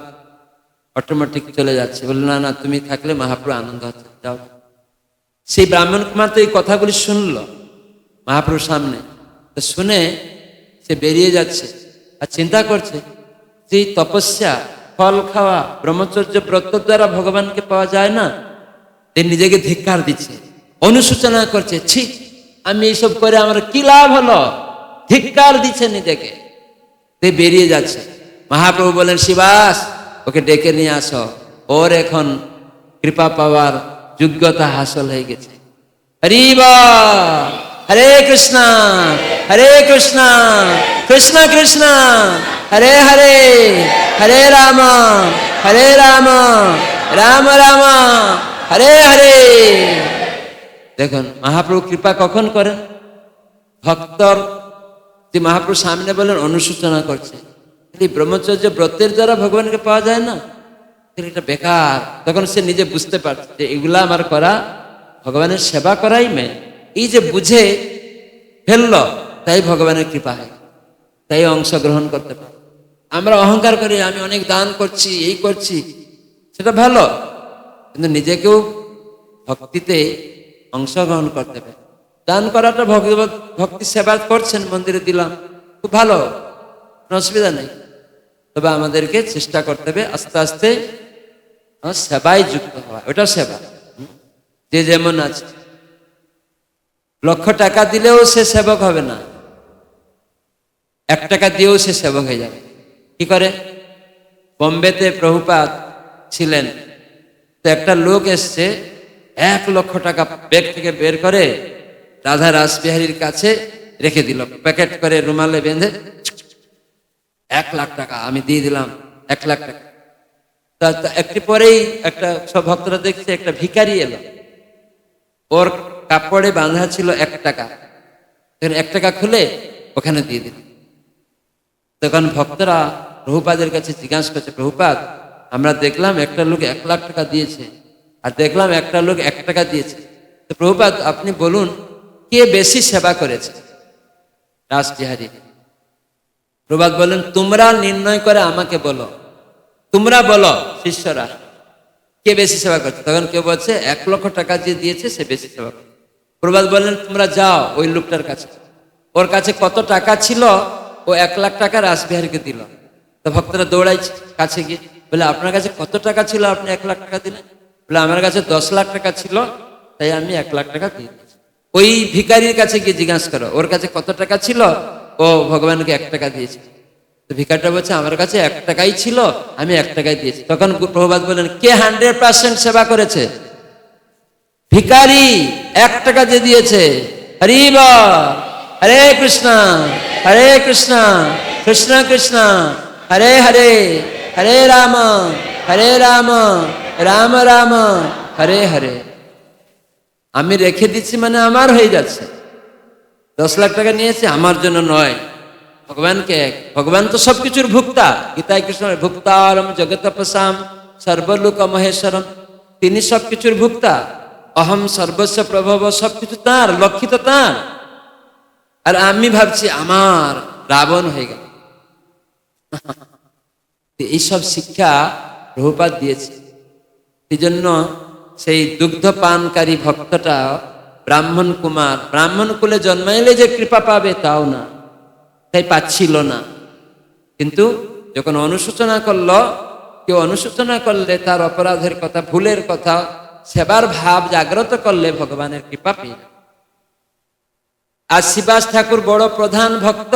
অটোমেটিক চলে যাচ্ছে, বললেন না না, তুমি থাকলে মহাপ্রভু আনন্দ হচ্ছে, যাও। সেই ব্রাহ্মণ কুমার তো এই কথাগুলি শুনলো মহাপ্রভুর সামনে, তো শুনে সে বেরিয়ে যাচ্ছে আর চিন্তা করছে যে তপস্যা, ফল খাওয়া, ব্রহ্মচর্য ব্রত দ্বারা ভগবানকে পাওয়া যায় না। সে নিজেকে ধিক্কার দিচ্ছে, অনুশোচনা করছে, ছি আমি এইসব করে আমার কি লাভ হলো, ধিক্কার দিচ্ছে নিজেকে। সে বেরিয়ে যাচ্ছে। মহাপ্রভু বলেন, শিবাস ওকে ডেকে নিয়ে আসো, ওর এখন কৃপা পাওয়ার যোগ্যতা হাসল হয়ে গেছে। হরি বল, হরে কৃষ্ণ হরে কৃষ্ণ কৃষ্ণ কৃষ্ণ হরে হরে, হরে রাম রাম রাম হরে হরে। দেখুন মহাপ্রভু কৃপা কখন করেন? ভক্তর যে মহাপ্রভু সামনে বলেন অনুশোচনা করছে, ব্রহ্মচর্য ব্রতের দ্বারা ভগবানকে পাওয়া যায় না, এটা বেকার। তখন সে নিজে বুঝতে পারছে যে এগুলা আমার করা ভগবানের সেবা করাই মেয়ে। এই যে বুঝে ফেলল, তাই ভগবানের কৃপা হয়, তাই অংশগ্রহণ করতে পারে। আমরা অহংকার করি, আমি অনেক দান করছি, এই করছি, সেটা ভালো, কিন্তু নিজেকেও ভক্তিতে অংশগ্রহণ করতে পারে। দান করাটা ভক্তি সেবা করছেন, মন্দিরে দিলাম, খুব ভালো, কোনো অসুবিধা নেই। তবে আমাদেরকে চেষ্টা করতে হবে আস্তে আস্তে সেবায় যুক্ত হওয়া, ওটা সেবা। যে যেমন আছে, লক্ষ টাকা দিলেও সে সেবক হবে না, 1 টাকা দিয়েও সে সেবক হয়ে যাবে। কি করে? বোম্বেতে প্রভুপাদ ছিলেন, তো একটা লোক এসছে, 1 লক্ষ টাকা ব্যাগ থেকে বের করে রাধা রাসবিহারীর কাছে রেখে দিল, প্যাকেট করে রুমালে বেঁধে, 1 লাখ টাকা আমি দিয়ে দিলাম, 1 লাখ টাকা। একটু পরেই একটা সব ভক্তরা দেখছে একটা ভিখারি এলো, ওর কাপড়ে বাঁধা ছিল 1 টাকা, 1 টাকা খুলে ওখানে দিয়ে দিল। তখন ভক্তরা প্রভুপাদের কাছে জিজ্ঞাসা করছে, প্রভুপাদ আমরা দেখলাম একটা লোক 1 লাখ টাকা দিয়েছে, আর দেখলাম একটা লোক 1 টাকা দিয়েছে, তো প্রভুপাদ আপনি বলুন কে বেশি সেবা করেছে রাসবিহারী? প্রভুপাদ বলেন, তোমরা নির্ণয় করে আমাকে বলো, তোমরা বলো শিষ্যরা কে বেশি সেবা করছে। তখন কেউ বলছে 1 লক্ষ টাকা যে দিয়েছে সে বেশি সেবা করছে। প্রভুপাদ বললেন, তোমরা যাও ওই লোকটার কাছে, ওর কাছে কত টাকা ছিল, ও 1 লাখ টাকা রাসবিহারীকে দিল। তো ভক্তরা দৌড়াইছে কাছে গিয়ে, বলে আপনার কাছে কত টাকা ছিল, আপনি 1 লাখ টাকা দিলেন? বলে আমার কাছে 10 লাখ টাকা ছিল, তাই আমি 1 লাখ টাকা দিয়ে দিয়েছি। ওই ভিখারির কাছে গিয়ে জিজ্ঞাসা করো ওর কাছে কত টাকা ছিল, ও ভগবানকে 1 টাকা দিয়েছে। তো ভিখারিটা বলছে আমার কাছে 1 টাকাই ছিল, আমি 1 টাকাই দিয়েছি। তখন প্রভুপাদ বলেন, কে 100% সেবা করেছে? ভিখারি 1 টাকা যে দিয়েছে। হরি বল, হরে কৃষ্ণ কৃষ্ণ কৃষ্ণ হরে হরে, হরে রাম রাম রাম হরে হরে। আমি রেখে দিচ্ছি মানে আমার হয়ে যাচ্ছে। 10 লাখ টাকা নিয়েছে, আমার জন্য নয়, ভগবানকে। ভগবান তো সবকিছুর ভুক্তা, গীতায় কৃষ্ণ ভুক্তারম জগতপসাম সর্বলোক মহেশ্বরম, তিনি সবকিছুর ভুক্তা। অহম সর্বস্ব প্রভব, সবকিছু তার, লক্ষিত তার। আর আমি ভাবছি আমার, রাবণ হয়ে গেল। এইসব শিক্ষা প্রভুপাদ দিয়েছে। এই জন্য সেই দুগ্ধ পানকারী ভক্তটা ব্রাহ্মণ কুমার, ব্রাহ্মণ কুলে জন্মাইলে যে কৃপা পাবে তাও না, তাই পাচ্ছিল না। কিন্তু যখন অনুশোচনা করলো, কেউ অনুশোচনা করলে তার অপরাধের কথা, ভুলের কথা, সেবার ভাব জাগ্রত করলে ভগবানের কৃপা পেয়ে। আর শ্রীবাস ঠাকুর বড় প্রধান ভক্ত,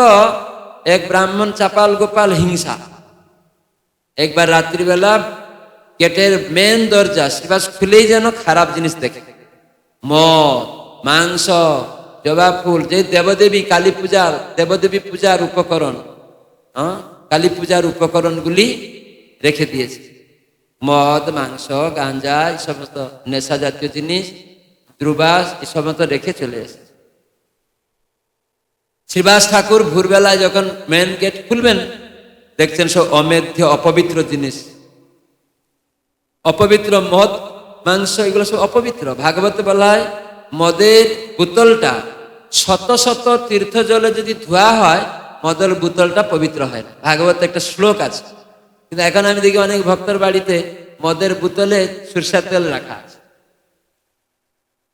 এক ব্রাহ্মণ চাপাল গোপাল হিংসা। একবার রাত্রিবেলা গেটের মেন দরজা শ্রীবাস খুলেই যেন খারাপ জিনিস দেখে, মদ, মাংস, জবা ফুল, যে দেবদেবী কালী পূজার, দেবদেবী পূজার উপকরণ, কালী পূজার উপকরণগুলি রেখে দিয়েছে। মদ, মাংস, গাঞ্জা, এই সমস্ত নেশা জাতীয় জিনিস, দ্রুবাস, এই সমস্ত রেখে চলে এসেছে। শ্রীবাস ঠাকুর ভোরবেলায় যখন মেন গেট খুলবেন, দেখছেন সব অমেধ্য অপবিত্র জিনিস, অপবিত্র মদ, মাংস, এগুলো সব অপবিত্র। ভাগবতে বলা হয় মদের বোতলটা শত শত তীর্থ জলে যদি ধোয়া হয়, মদের বোতলটা পবিত্র হয় না। ভাগবতে একটা শ্লোক আছে। কিন্তু এখন আমি দেখি অনেক ভক্তর বাড়িতে মদের বোতলে সরষের তেল রাখা আছে।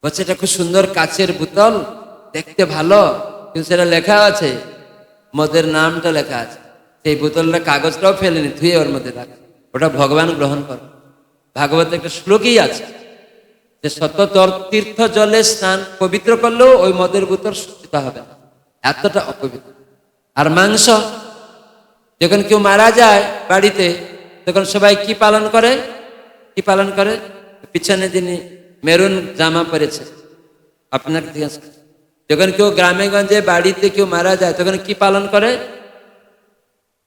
বলছে এটা খুব সুন্দর কাচের বোতল, দেখতে ভালো, কিন্তু সেটা লেখা আছে, মদের নামটা লেখা আছে। সেই বোতলটা কাগজটাও ফেলেনি, ধুয়ে ওর মধ্যে রাখে, ওটা ভগবান গ্রহণ করে। ভাগবতে একটা শ্লোকই আছে যে শততর তীর্থ জলে স্নান পবিত্র করলেও ওই মদের বোতল শুচিত হবে না, এতটা অপবিত্র। আর মাংস, যখন কেউ মারা যায় বাড়িতে, তখন সবাই কি পালন করে? কি পালন করে? পিছনে যিনি মেরুন জামা পরেছে, আপনাকে জিজ্ঞাসা, যখন কেউ গ্রামে গঞ্জে বাড়িতে কেউ মারা যায়, তখন কি পালন করে?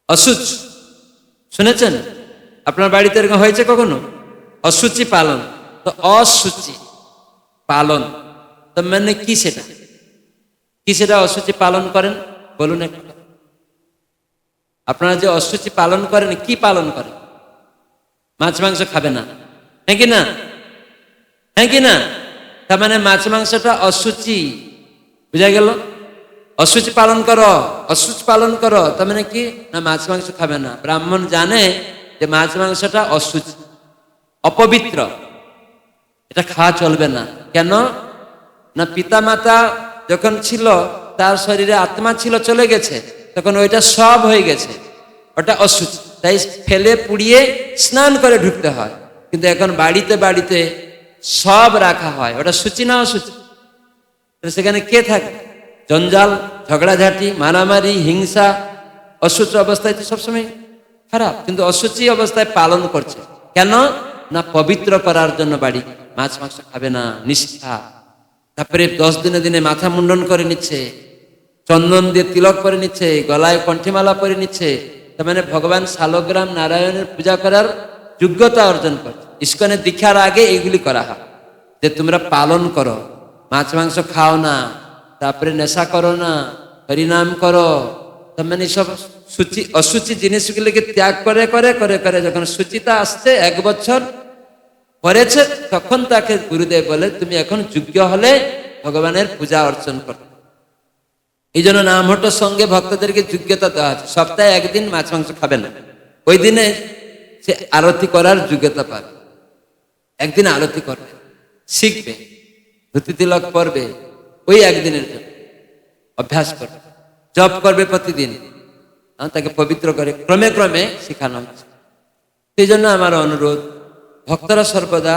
অসুচ। শুনেছেন? আপনার বাড়িতে এরকম হয়েছে কখনো? অসুচি পালন। তো অসুচি পালন তো মানে কি? সেটা কি? সেটা অসুচি পালন করেন, বলুন একটু। আপনারা যে অসুচি পালন করেন, কি পালন করেন? মাছ মাংস খাবে না, হ্যাঁ কি না? হ্যাঁ কি না? তার মানে মাছ মাংসটা অসুচি, বুঝা গেল? অসুচি পালন করো, অসুচ পালন করো, তার মানে কি? না, মাছ মাংস খাবে না। ব্রাহ্মণ জানে যে মাছ মাংসটা অসুচি, অপবিত্র, এটা খাওয়া চলবে না। কেন না? পিতা মাতা যখন ছিল, তার শরীরে আত্মা ছিল, চলে গেছে, তখন ওইটা সব হয়ে গেছে, ওটা অসুচি, তাই ফেলে পুড়িয়ে স্নান করে ঢুকতে হয়। কিন্তু এখন বাড়িতে বাড়িতে সব রাখা হয়, ওটা সূচি না অসুচি? সেখানে কে থাকে? জঞ্জাল, ঝগড়াঝাটি, মারামারি, হিংসা। অসুচ অবস্থায় তো সবসময় খারাপ, কিন্তু অসুচি অবস্থায় পালন করছে। কেন না? পবিত্র করার জন্য বাড়ি মাছ মাংস খাবে না, নিষ্ঠা। তারপরে 10 দিনে দিনে মাথা মুন্ডন করে নিচ্ছে, চন্দন দিয়ে তিলক করে নিচ্ছে, গলায় কণ্ঠীমালা পরে নিচ্ছে। তার মানে ভগবান শালগ্রাম নারায়ণের পূজা করার যোগ্যতা অর্জন করছে। ইস্কনে দীক্ষার আগে এইগুলি করা হয়, যে তোমরা পালন করো, মাছ মাংস খাও না, তারপরে নেশা করো না, হরিনাম করো। তার মানে সব সূচি অসুচি জিনিসগুলিকে ত্যাগ করে করে করে করে যখন সূচিতা আসছে, 1 বছর করেছে, তখন তাকে গুরুদেব বলে তুমি এখন যোগ্য হলে ভগবানের পূজা অর্চন করো। এই জন্য নামহট্টের সঙ্গে ভক্তদেরকে যোগ্যতা দেওয়া আছে। সপ্তাহে 1 দিন মাছ মাংস খাবে না, ওই দিনে সে আরতি করার যোগ্যতা পাবে। একদিন আরতি করবে, শিখবে, ধুতি তিলক পরবে, ওই 1 দিনের জন্য অভ্যাস করবে, জপ করবে প্রতিদিন, তাকে পবিত্র করে ক্রমে ক্রমে শিখানো হচ্ছে। সেই জন্য আমার অনুরোধ, ভক্তরা সর্বদা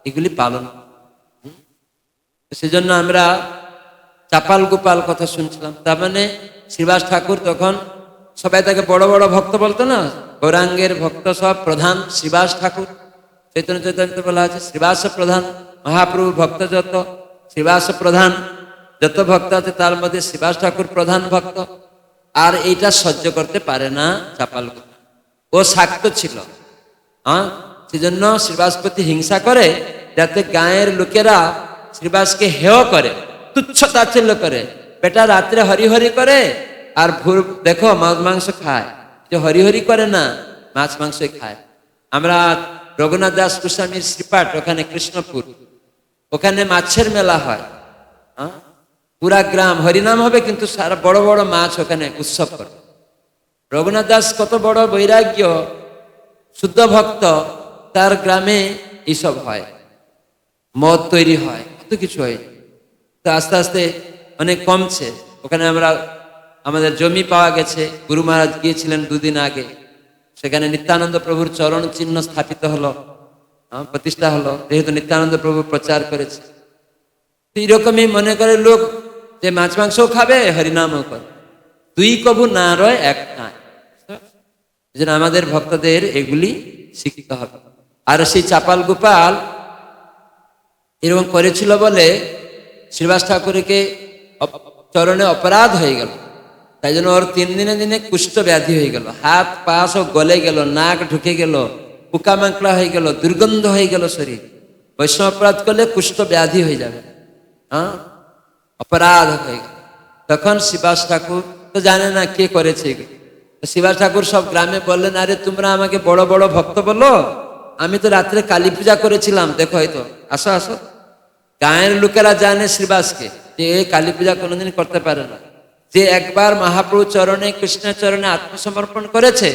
এগুলি পালন। সেজন্য আমরা চাপাল গোপাল কথা শুনছিলাম। তার মানে শ্রীবাস ঠাকুর তখন সবাই তাকে বড় বড় ভক্ত বলতো না, গৌরাঙ্গের ভক্ত সব প্রধান শ্রীবাস ঠাকুর। চৈতন্য চৈতন্য বলা আছে শ্রীবাস প্রধান, মহাপ্রভু ভক্ত যত শ্রীবাস প্রধান, যত ভক্ত আছে তার মধ্যে শ্রীবাস ঠাকুর প্রধান ভক্ত। আর এইটা সহ্য করতে পারে না চাপাল গোপাল, ও শাক্ত ছিল। সেজন্য শ্রীবাসপতি হিংসা করে, যাতে গায়ের লোকেরা শ্রীবাসকে হেয় করে, তুচ্ছ তাচ্ছিল্য করে। বেটা রাত্রে হরিহরি করে আর ভোর দেখো মাছ মাংস খায়, যে হরিহরি করে না, মাছ মাংসই খায়। আমরা রঘুনাথ দাস গোস্বামীর শ্রীপাঠ, ওখানে কৃষ্ণপুর, ওখানে মাছের মেলা হয়। পুরা গ্রাম হরিনাম হবে, কিন্তু সারা বড় বড় মাছ ওখানে উৎসব করে। রঘুনাথ দাস কত বড় বৈরাগ্য, শুদ্ধ ভক্ত, তার গ্রামে এইসব হয়, মদ তৈরি হয়, কত কিছু হয়। তো আস্তে আস্তে অনেক কমছে। ওখানে আমরা আমাদের জমি পাওয়া গেছে, গুরু মহারাজ গিয়েছিলেন 2 দিন আগে, সেখানে নিত্যানন্দ প্রভুর চরণ চিহ্ন স্থাপিত হলো, প্রতিষ্ঠা হলো, যেহেতু নিত্যানন্দ প্রভু প্রচার করেছে। এইরকমই মনে করে লোক যে মাছ মাংসও খাবে, হরিনামও করে, 2 কবু না রয় 1 খায়। যেন আমাদের ভক্তদের এগুলি শিখতে হবে। আর সেই চাপাল গোপাল এরকম করেছিল বলে শ্রীবাস ঠাকুরকে চরণে অপরাধ হয়ে গেল, তাই তাই জন্য ওর 3 দিনে দিনে কুষ্ঠ ব্যাধি হয়ে গেল, হাত পা সব গলে গেল, নাক ঢুকে গেল, পোকামাকড়া হয়ে গেল, দুর্গন্ধ হয়ে গেল শরীর। বৈষ্ণব অপরাধ করলে কুষ্ঠ ব্যাধি হয়ে যাবে, হ্যাঁ, অপরাধ হয়ে গেল। তখন শিবাস ঠাকুর তো জানে না কে করেছে এগুলো। শিবাস ঠাকুর সব গ্রামে বললেন, আরে তোমরা আমাকে বড় বড় ভক্ত বলো, আমি তো রাত্রে কালী পূজা করেছিলাম, দেখো হয়তো, আসো আসো। গাঁয়ের লোকেরা জানে শ্রীবাসকে যে এই কালী পূজা কোনোদিন করতে পারে না। যে একবার মহাপ্রভু চরণে, কৃষ্ণের চরণে আত্মসমর্পণ করেছে,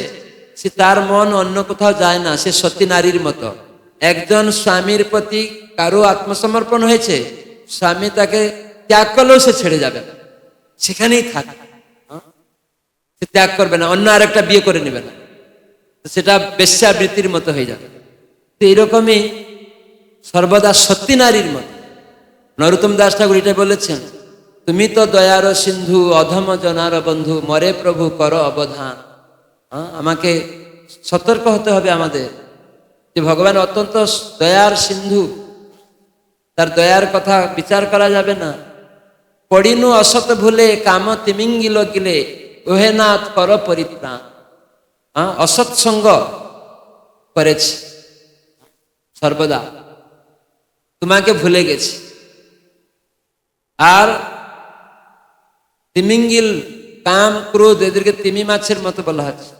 সে তার মন অন্য কোথাও যায় না। সে সতী নারীর মতো। একজন স্বামীর প্রতি কারো আত্মসমর্পণ হয়েছে, স্বামী তাকে ত্যাগ করলেও সে ছেড়ে যাবে না, সেখানেই থাকে, সে ত্যাগ করবে না, অন্য আরেকটা বিয়ে করে নেবে না, সেটা বেশ্যাবৃত্তির মতো হয়ে যাবে। তো এইরকমই সর্বদা সতী নারীর মতো। নরোত্তম দাস ঠাকুর এটা বলেছেন, তুমি তো দয়ার সিন্ধু, অধম জনার বন্ধু, মরে প্রভু কর অবধান। আমাকে সতর্ক হতে হবে আমাদের যে ভগবান অত্যন্ত দয়ার সিন্ধু, তার দয়ার কথা বিচার করা যাবে না। পড়িনু অসত ভুলে, কাম তিমিঙ্গিল গিলে, ওহে নাথ কর পরিত্রাণ। অসৎ সঙ্গ করেছি সর্বদা, তোমাকে ভুলে গেছি। আর তিমিঙ্গিল, কাম ক্রোধ, এদেরকে তিমি মাছের মতো বলা হচ্ছে,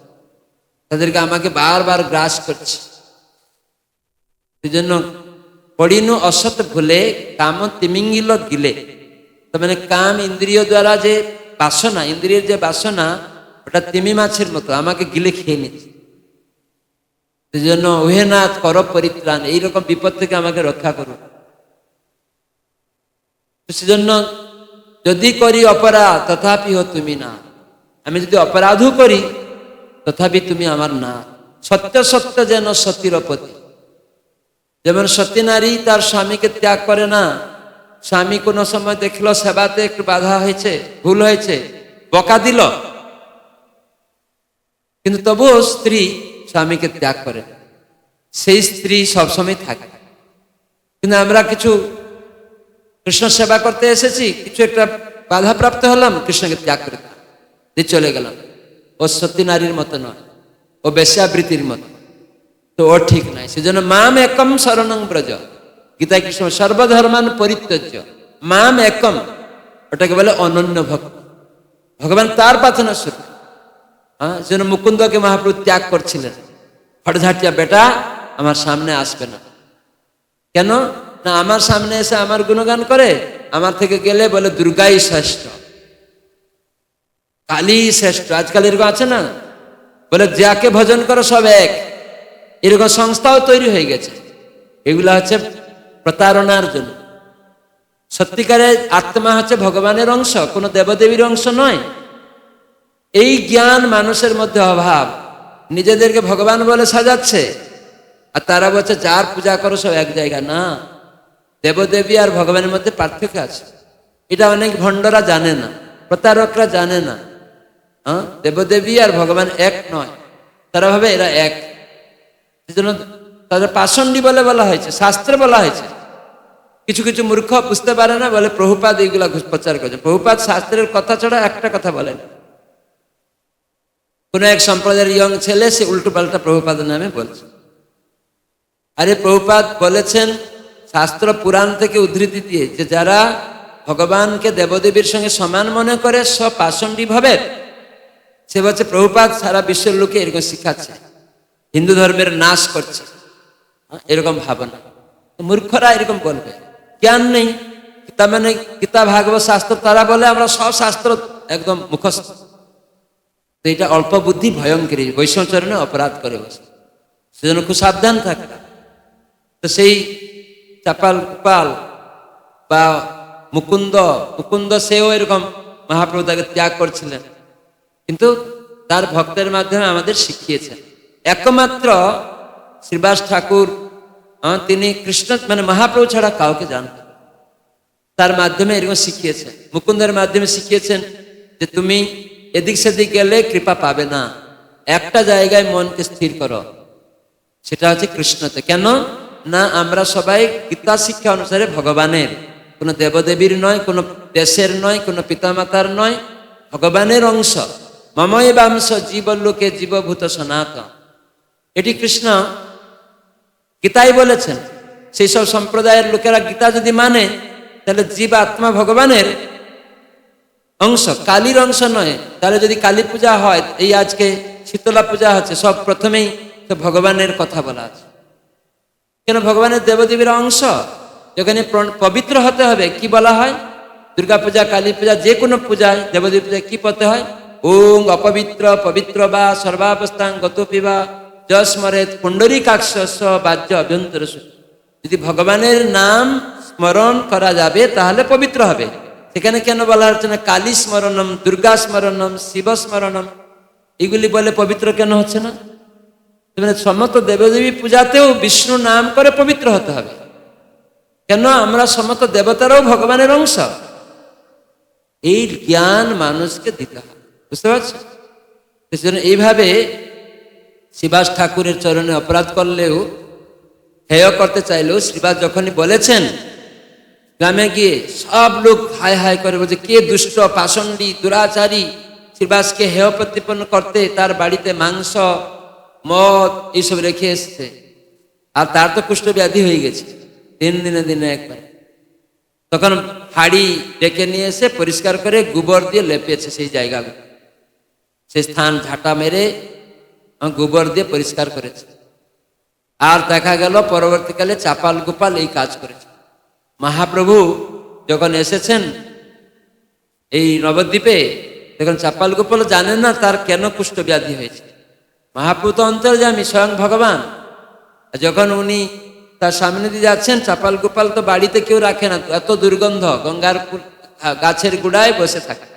তাদেরকে আমাকে বারবার গ্রাস করছে। সেই জন্য পড়িনু অসৎ ভুলে, কাম তিমিঙ্গিল গিলে, তার মানে কাম ইন্দ্রিয় দ্বারা যে বাসনা, ইন্দ্রিয়ের যে বাসনা, ওটা তিমি মাছের মতো আমাকে গিলে খেয়ে নিচ্ছে। সেই জন্য ওহে নাথ কর পরিত্রাণ, এইরকম বিপদ থেকে আমাকে রক্ষা করো। সেজন্য যদি করি অপরাধ তথাপি হো তুমি না, আমি যদি অপরাধও করি তথাপি তুমি আমার না। সত্য সত্য যেন সতীর পতি, যেমন সতী নারী তার স্বামীকে ত্যাগ করে না। স্বামী কোনো সময় দেখলো সেবাতে একটু বাধা হয়েছে, ভুল হয়েছে, বকা দিল, কিন্তু তবুও স্ত্রী স্বামীকে ত্যাগ করে, সেই স্ত্রী সবসময় থাকে। কিন্তু আমরা কিছু কৃষ্ণ সেবা করতে এসেছি, কিছু একটা বাধাপ্রাপ্ত হলাম, কৃষ্ণকে ত্যাগ করে দিয়ে চলে গেলাম। ও সতী নারীর মতো নয়, ও বেশ্যাবৃত্তির মতো, তো ও ঠিক নাই। সেজন্য মাম একম শরণং ব্রজ, গীতা কৃষ্ণ সর্বধর্মান পরিত্যজ্য মাম একম, ওটাকে বলে অনন্য ভক্ত। ভগবান তার প্রার্থনা শুরু। সেজন্য মুকুন্দকে মহাপ্রভু ত্যাগ করছিলেন, হঠঝাটিয়া বেটা আমার সামনে আসবে না। কেন না, আমার সামনে এসে আমার গুণগান করে, আমার থেকে গেলে বলে দুর্গাই শ্রেষ্ঠ, কালী শ্রেষ্ঠ। আজকাল এরকম আছে না, বলে যাকে ভজন করো সব এক, এরকম সংস্থাও তৈরি হয়ে গেছে। এগুলা হচ্ছে প্রতারণার জন্য। সত্যিকারের আত্মা হচ্ছে ভগবানের অংশ, কোনো দেবদেবীর অংশ নয়। এই জ্ঞান মানুষের মধ্যে অভাব, নিজেদেরকে ভগবান বলে সাজাচ্ছে, আর তারা বলছে যার পূজা করো সব এক জায়গা। না, দেবদেবী আর ভগবানের মধ্যে পার্থক্য আছে। এটা অনেক ভণ্ডরা জানে না, প্রতারকরা জানে না। দেবদেবী আর ভগবান এক নয়, তারা ভাবে এরা এক। সেজন্য তাদের পাষণ্ডী বলে বলা হয়েছে, শাস্ত্রে বলা হয়েছে। কিছু কিছু মূর্খ বুঝতে পারে না, বলে প্রভুপাদ এইগুলা প্রচার করেছে। প্রভুপাদ শাস্ত্রের কথা ছাড়া একটা কথা বলেন। কোন এক সম্প্রদায়ের ইয়ং ছেলে সে উল্টো পাল্টা প্রভুপাদের নামে বলছে। আরে প্রভুপাদ বলেছেন শাস্ত্র পুরাণ থেকে উদ্ধৃতি দিয়ে, যে যারা ভগবানকে দেবদেবীর সঙ্গে সমান মনে করে সব পাষণ্ডী ভাবে। সে বলছে প্রভুপাদ সারা বিশ্বের লোকে এরকম শিখাচ্ছে, হিন্দু ধর্মের নাশ করছে, এরকম ভাবনা। মূর্খরা এরকম বলবে, জ্ঞান নেই। তার মানে গীতা ভাগবত শাস্ত্র তারা বলে আমরা সব শাস্ত্র একদম মুখস্থ। তো এটা অল্প বুদ্ধি ভয়ঙ্করী, বৈষ্ণবচরণে অপরাধ করে বসে। সেজন্য খুব সাবধান থাকে। তো সেই চাপাল গোপাল বা মুকুন্দ সেও এরকম মহাপ্রভু তাকে ত্যাগ করছিলেন, কিন্তু তার ভক্তের মাধ্যমে আমাদের শিখিয়েছেন। একমাত্র শ্রীবাস ঠাকুর তিনি কৃষ্ণ মানে মহাপ্রভু ছাড়া কাউকে জানতেন, তার মাধ্যমে এরকম শিখিয়েছেন। মুকুন্দের মাধ্যমে শিখিয়েছেন যে তুমি এদিক সেদিক গেলে কৃপা পাবে না, একটা জায়গায় মনকে স্থির করো, সেটা হচ্ছে কৃষ্ণতে। কেন না, আমরা সবাই গীতা শিক্ষা অনুসারে ভগবানের, কোনো দেবদেবীর নয়, কোনো দেশের নয়, কোনো পিতামাতার নয়, ভগবানের অংশ। মমই বাংশ জীবলোকে জীবভূত সনাতন। এটি কৃষ্ণ গীতাই বলেছেন। সেই সব সম্প্রদায়ের লোকেরা গীতা যদি মানে, তাহলে জীব আত্মা ভগবানের অংশ, কালীর অংশ নয়। তাহলে যদি কালী পূজা হয়, এই আজকে শীতলা পূজা হচ্ছে, সব প্রথমেই তো ভগবানের কথা বলা আছে। কেন? ভগবানের দেবদেবীর অংশ। যেখানে পবিত্র হতে হবে, কি বলা হয়? দুর্গা পূজা, কালী পূজা, যে কোনো পূজায়, দেবদেবী পূজায় কি পড়তে হয়? ওং অপবিত্র পবিত্র বা সর্বাবস্থাং গত পিবা যস্মরেত পুণ্ডরীকাক্ষ বাহ্য অভ্যন্তর। যদি ভগবানের নাম স্মরণ করা যাবে তাহলে পবিত্র হবে। সেখানে কেন বলা হচ্ছে না কালী স্মরণম, দুর্গা স্মরণম, শিব স্মরণম? এগুলি বলে পবিত্র কেন হচ্ছে না? সমস্ত দেবদেবী পূজাতেও বিষ্ণু নাম করে পবিত্র হতে হবে। কেন? আমরা সমস্ত দেবতারাও ভগবানের অংশ। এই জ্ঞান মানুষকে দিতে হবে, বুঝতে পারছো? সেজন্য এইভাবে শ্রীবাস ঠাকুরের চরণে অপরাধ করলেও, হেয় করতে চাইলেও, শ্রীবাস যখনই বলেছেন, গ্রামে গিয়ে সব লোক হায় হায় করে বলছে, কে দুষ্ট পাষণ্ডী দুরাচারী শ্রীবাসকে হেয় প্রতিপন্ন করতে তার বাড়িতে মাংস মদ এইসব রেখে এসছে। আর তার তো কুষ্ঠব্যাধি হয়ে গেছে, 3 দিনে একবার। তখন হাড়ি ডেকে নিয়ে এসে পরিষ্কার করে গোবর দিয়ে লেপেছে সেই জায়গাগুলো, সেই স্থান ঝাঁটা মেরে গোবর দিয়ে পরিষ্কার করেছে। আর দেখা গেল পরবর্তীকালে চাপাল গোপাল এই কাজ করেছে। মহাপ্রভু যখন এসেছেন এই নবদ্বীপে, তখন চাপাল গোপাল জানেন না তার কেন কুষ্ঠব্যাধি হয়েছে। মহাপ্রভু তো অন্তর্যামী, স্বয়ং ভগবান। যখন উনি তার সামনে দিয়ে যাচ্ছেন, চাপাল গোপাল তো বাড়িতে কেউ রাখে না, এত দুর্গন্ধ, গঙ্গার গাছের গুড়ায় বসে থাকে,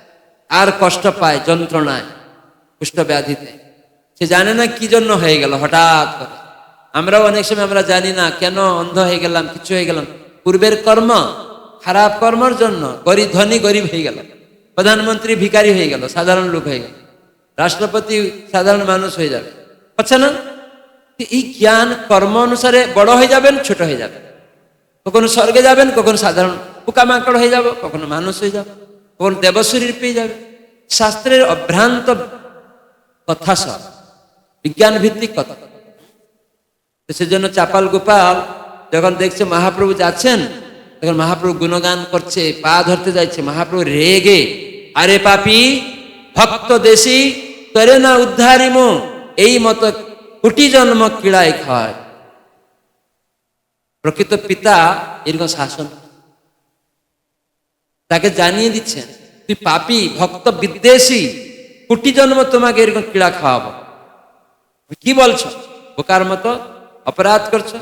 আর কষ্ট পায় যন্ত্রণায়, কুষ্ঠব্যাধিতে। সে জানে না কি জন্য হয়ে গেল হঠাৎ করে। আমরাও অনেক সময় আমরা জানি না কেন অন্ধ হয়ে গেলাম, কিছু হয়ে গেলাম। পূর্বের কর্ম, খারাপ কর্মর জন্য ধনী গরিব হয়ে গেল, প্রধানমন্ত্রী ভিখারি হয়ে গেল, সাধারণ লোক হয়ে গেল, রাষ্ট্রপতি সাধারণ মানুষ হয়ে যাবে, হচ্ছে না? এই জ্ঞান কর্ম অনুসারে বড় হয়ে যাবেন, ছোট হয়ে যাবেন। কখনো স্বর্গে যাবেন, কখনো সাধারণ পোকামাকড় হয়ে যাব, কখনো মানুষ হয়ে যাবে, কখনো দেবশরীর পেয়ে যাবে। শাস্ত্রের অভ্রান্ত কথা, সব বিজ্ঞান ভিত্তিক কথা। সেজন্য চাপাল গোপাল যখন দেখছে মহাপ্রভু যাচ্ছেন, তখন মহাপ্রভু গুণগান করছে, পা ধরতে যাচ্ছে। মহাপ্রভু রেগে, আরে পাপী ভক্ত দেশি করে না উদ্ধারিমু, এই মতো কোটি জন্ম কিড়াই খায়। প্রকৃত পিতা এরকম শাসন তাকে জানিয়ে দিচ্ছেন, তুই পাপী ভক্ত বিদ্বেষী, কোটি জন্ম তোমাকে এরকম কিড়া খাওয়াবো। কি বলছো? বোকার মতো অপরাধ করছো।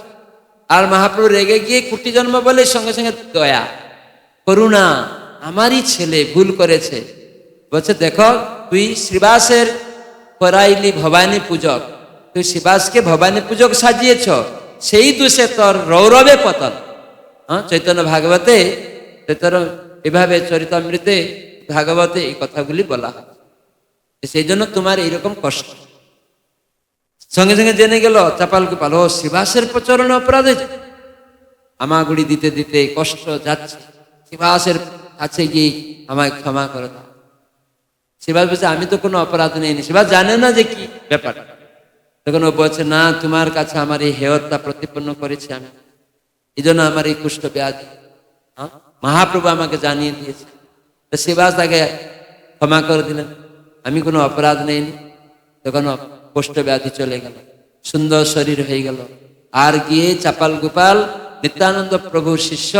আর মহাপ্রভু রেগে গিয়ে কোটি জন্ম বলে সঙ্গে সঙ্গে দয়া করুণা, আমারই ছেলে ভুল করেছে। বলছে, দেখো তুই শ্রীবাসের করাইলি ভবানী পূজক, তুই শ্রীবাসকে ভবানী পূজক সাজিয়েছ, সেই দোষে তোর রৌরবে পতন। চৈতন্য ভাগবতে, এভাবে চরিতামৃতে ভাগবতে এই কথাগুলি বলা হয়। সেই জন্য তোমার এইরকম কষ্ট। সঙ্গে সঙ্গে জেনে গেল চাপাল গোপাল, ও শ্রীবাসের প্রচরণে অপরাধ হয়েছে। আমাগুড়ি দিতে দিতে কষ্ট যাচ্ছে, শ্রীবাসের কাছে গিয়ে আমায় ক্ষমা করে দাও। শ্রীবাস বলছে, আমি তো কোনো অপরাধ নেইনি। শ্রীবাস জানে না যে কি ব্যাপার। তখন ও বলছে, না, তোমার কাছে আমার এই হেয়তা প্রতিপন্ন করেছি আমি, এই জন্য আমার এই কুষ্ঠ ব্যাধি মহাপ্রভু আমাকে জানিয়ে দিয়েছে। তো শ্রীবাস তাকে ক্ষমা করে দিলেন, আমি কোনো অপরাধ নেইনি। তখন কুষ্ঠ ব্যাধি চলে গেল, সুন্দর শরীর হয়ে গেল। আর গিয়ে চাপাল গোপাল নিত্যানন্দ প্রভুর শিষ্য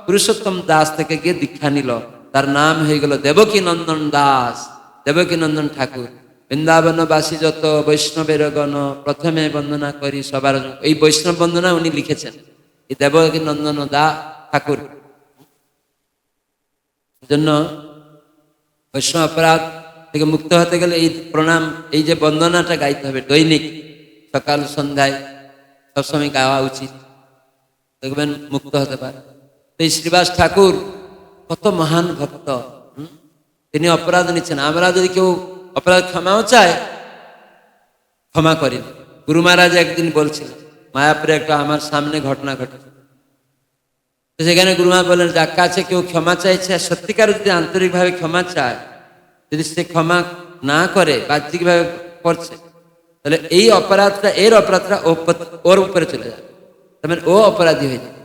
পুরুষোত্তম দাস থেকে গিয়ে দীক্ষা নিল। তার নাম হয়ে গেল দেবকী নন্দন দাস, দেবকী নন্দন ঠাকুর। বৃন্দাবনবাসী যত বৈষ্ণবের গণ, প্রথমে বন্দনা করি সবার। এই বৈষ্ণব বন্দনা উনি লিখেছেন, এই দেবকী নন্দন দাস ঠাকুর। জন্য বৈষ্ণব অপরাধ থেকে মুক্ত হতে গেলে এই প্রণাম, এই যে বন্দনাটা গাইতে হবে দৈনিক, সকাল সন্ধ্যায় সবসময় গাওয়া উচিত, দেখবেন মুক্ত হতে পারে। এই শ্রীবাস ঠাকুর কত মহান ভক্ত, তিনি অপরাধ নিচ্ছেন। আমরা যদি কেউ অপরাধ ক্ষমাও চায়, ক্ষমা করি। গুরু মহারাজ একদিন বলছিলেন, মায়াপুরে একটা আমার সামনে ঘটনা ঘটেছে। সেখানে গুরু মহারাজ বললেন, যার কাছে কেউ ক্ষমা চাইছে, সত্যিকার যদি আন্তরিকভাবে ক্ষমা চায়, যদি সে ক্ষমা না করে, বাহ্যিকভাবে করছে, তাহলে এই অপরাধটা, এর অপরাধটা ওর উপরে চলে যাবে, তার মানে ও অপরাধী হয়ে যাবে।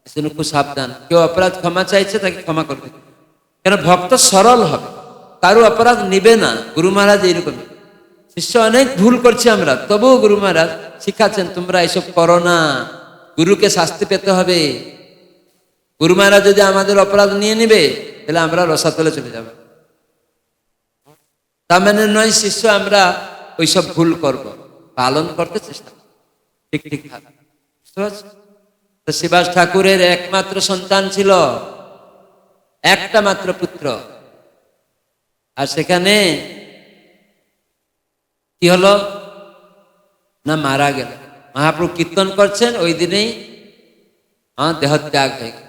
সেজন্য খুব সাবধান, কেউ অপরাধ ক্ষমা চাইছে তাকে ক্ষমা করবে, কেন ভক্ত সরল হবে, কারো অপরাধ নিবে না। গুরু মহারাজ এইরকম, শিষ্য অনেক ভুল করছি আমরা, তবুও গুরু মহারাজ শিখাচ্ছেন তোমরা এসব করো না, গুরুকে শাস্তি পেতে হবে। গুরু মহারাজ যদি আমাদের অপরাধ নিয়ে নিবে তাহলে আমরা রসাতলে চলে যাব। তার মানে নয় শিষ্য আমরা ওইসব ভুল করব, পালন করতে চেষ্টা ঠিক ঠিক ভাবে। তো শ্রীবাস ঠাকুরের একমাত্র সন্তান ছিল, একটা মাত্র পুত্র, আর সেখানে কি হলো না, মারা গেল। মহাপ্রভু কীর্তন করছেন, ওই দিনেই দেহত্যাগ হয়ে গেল।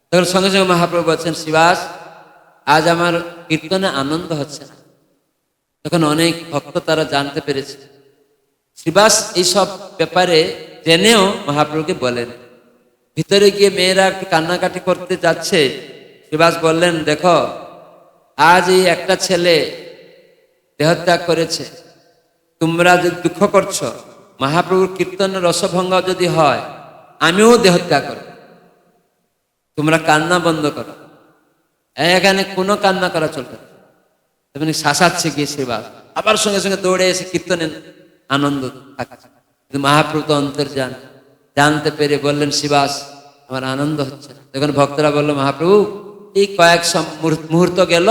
তখন সঙ্গে সঙ্গে মহাপ্রভু বলছেন, শ্রীবাস আজ আমার কীর্তনে আনন্দ হচ্ছে না। তখন অনেক ভক্ত তারা জানতে পেরেছে। শ্রীবাস এইসব ব্যাপারে জেনেও মহাপ্রভুকে বলেন। ভিতরে গিয়ে মেয়েরা একটু কান্নাকাটি করতে যাচ্ছে, শ্রীবাস বললেন, দেখো আজ এই একটা ছেলে দেহত্যাগ করেছে, তোমরা যদি দুঃখ করছো, মহাপ্রভুর কীর্তনের রসভঙ্গ যদি হয় আমিও দেহত্যাগ করব, তোমরা কান্না বন্ধ করো। এখানে কোনো কান্না করা চলবে না। তেমনি শাসাচ্ছে গিয়ে শ্রীবাস, আবার সঙ্গে সঙ্গে দৌড়ে এসে কীর্তনের আনন্দ থাকছে। কিন্তু মহাপ্রভু তো অন্তর্যান, জানতে পেরে বললেন, শ্রীবাস আমার আনন্দ হচ্ছে না। তখন ভক্তরা বললো, মহাপ্রভু এই কয়েক মুহূর্ত গেল,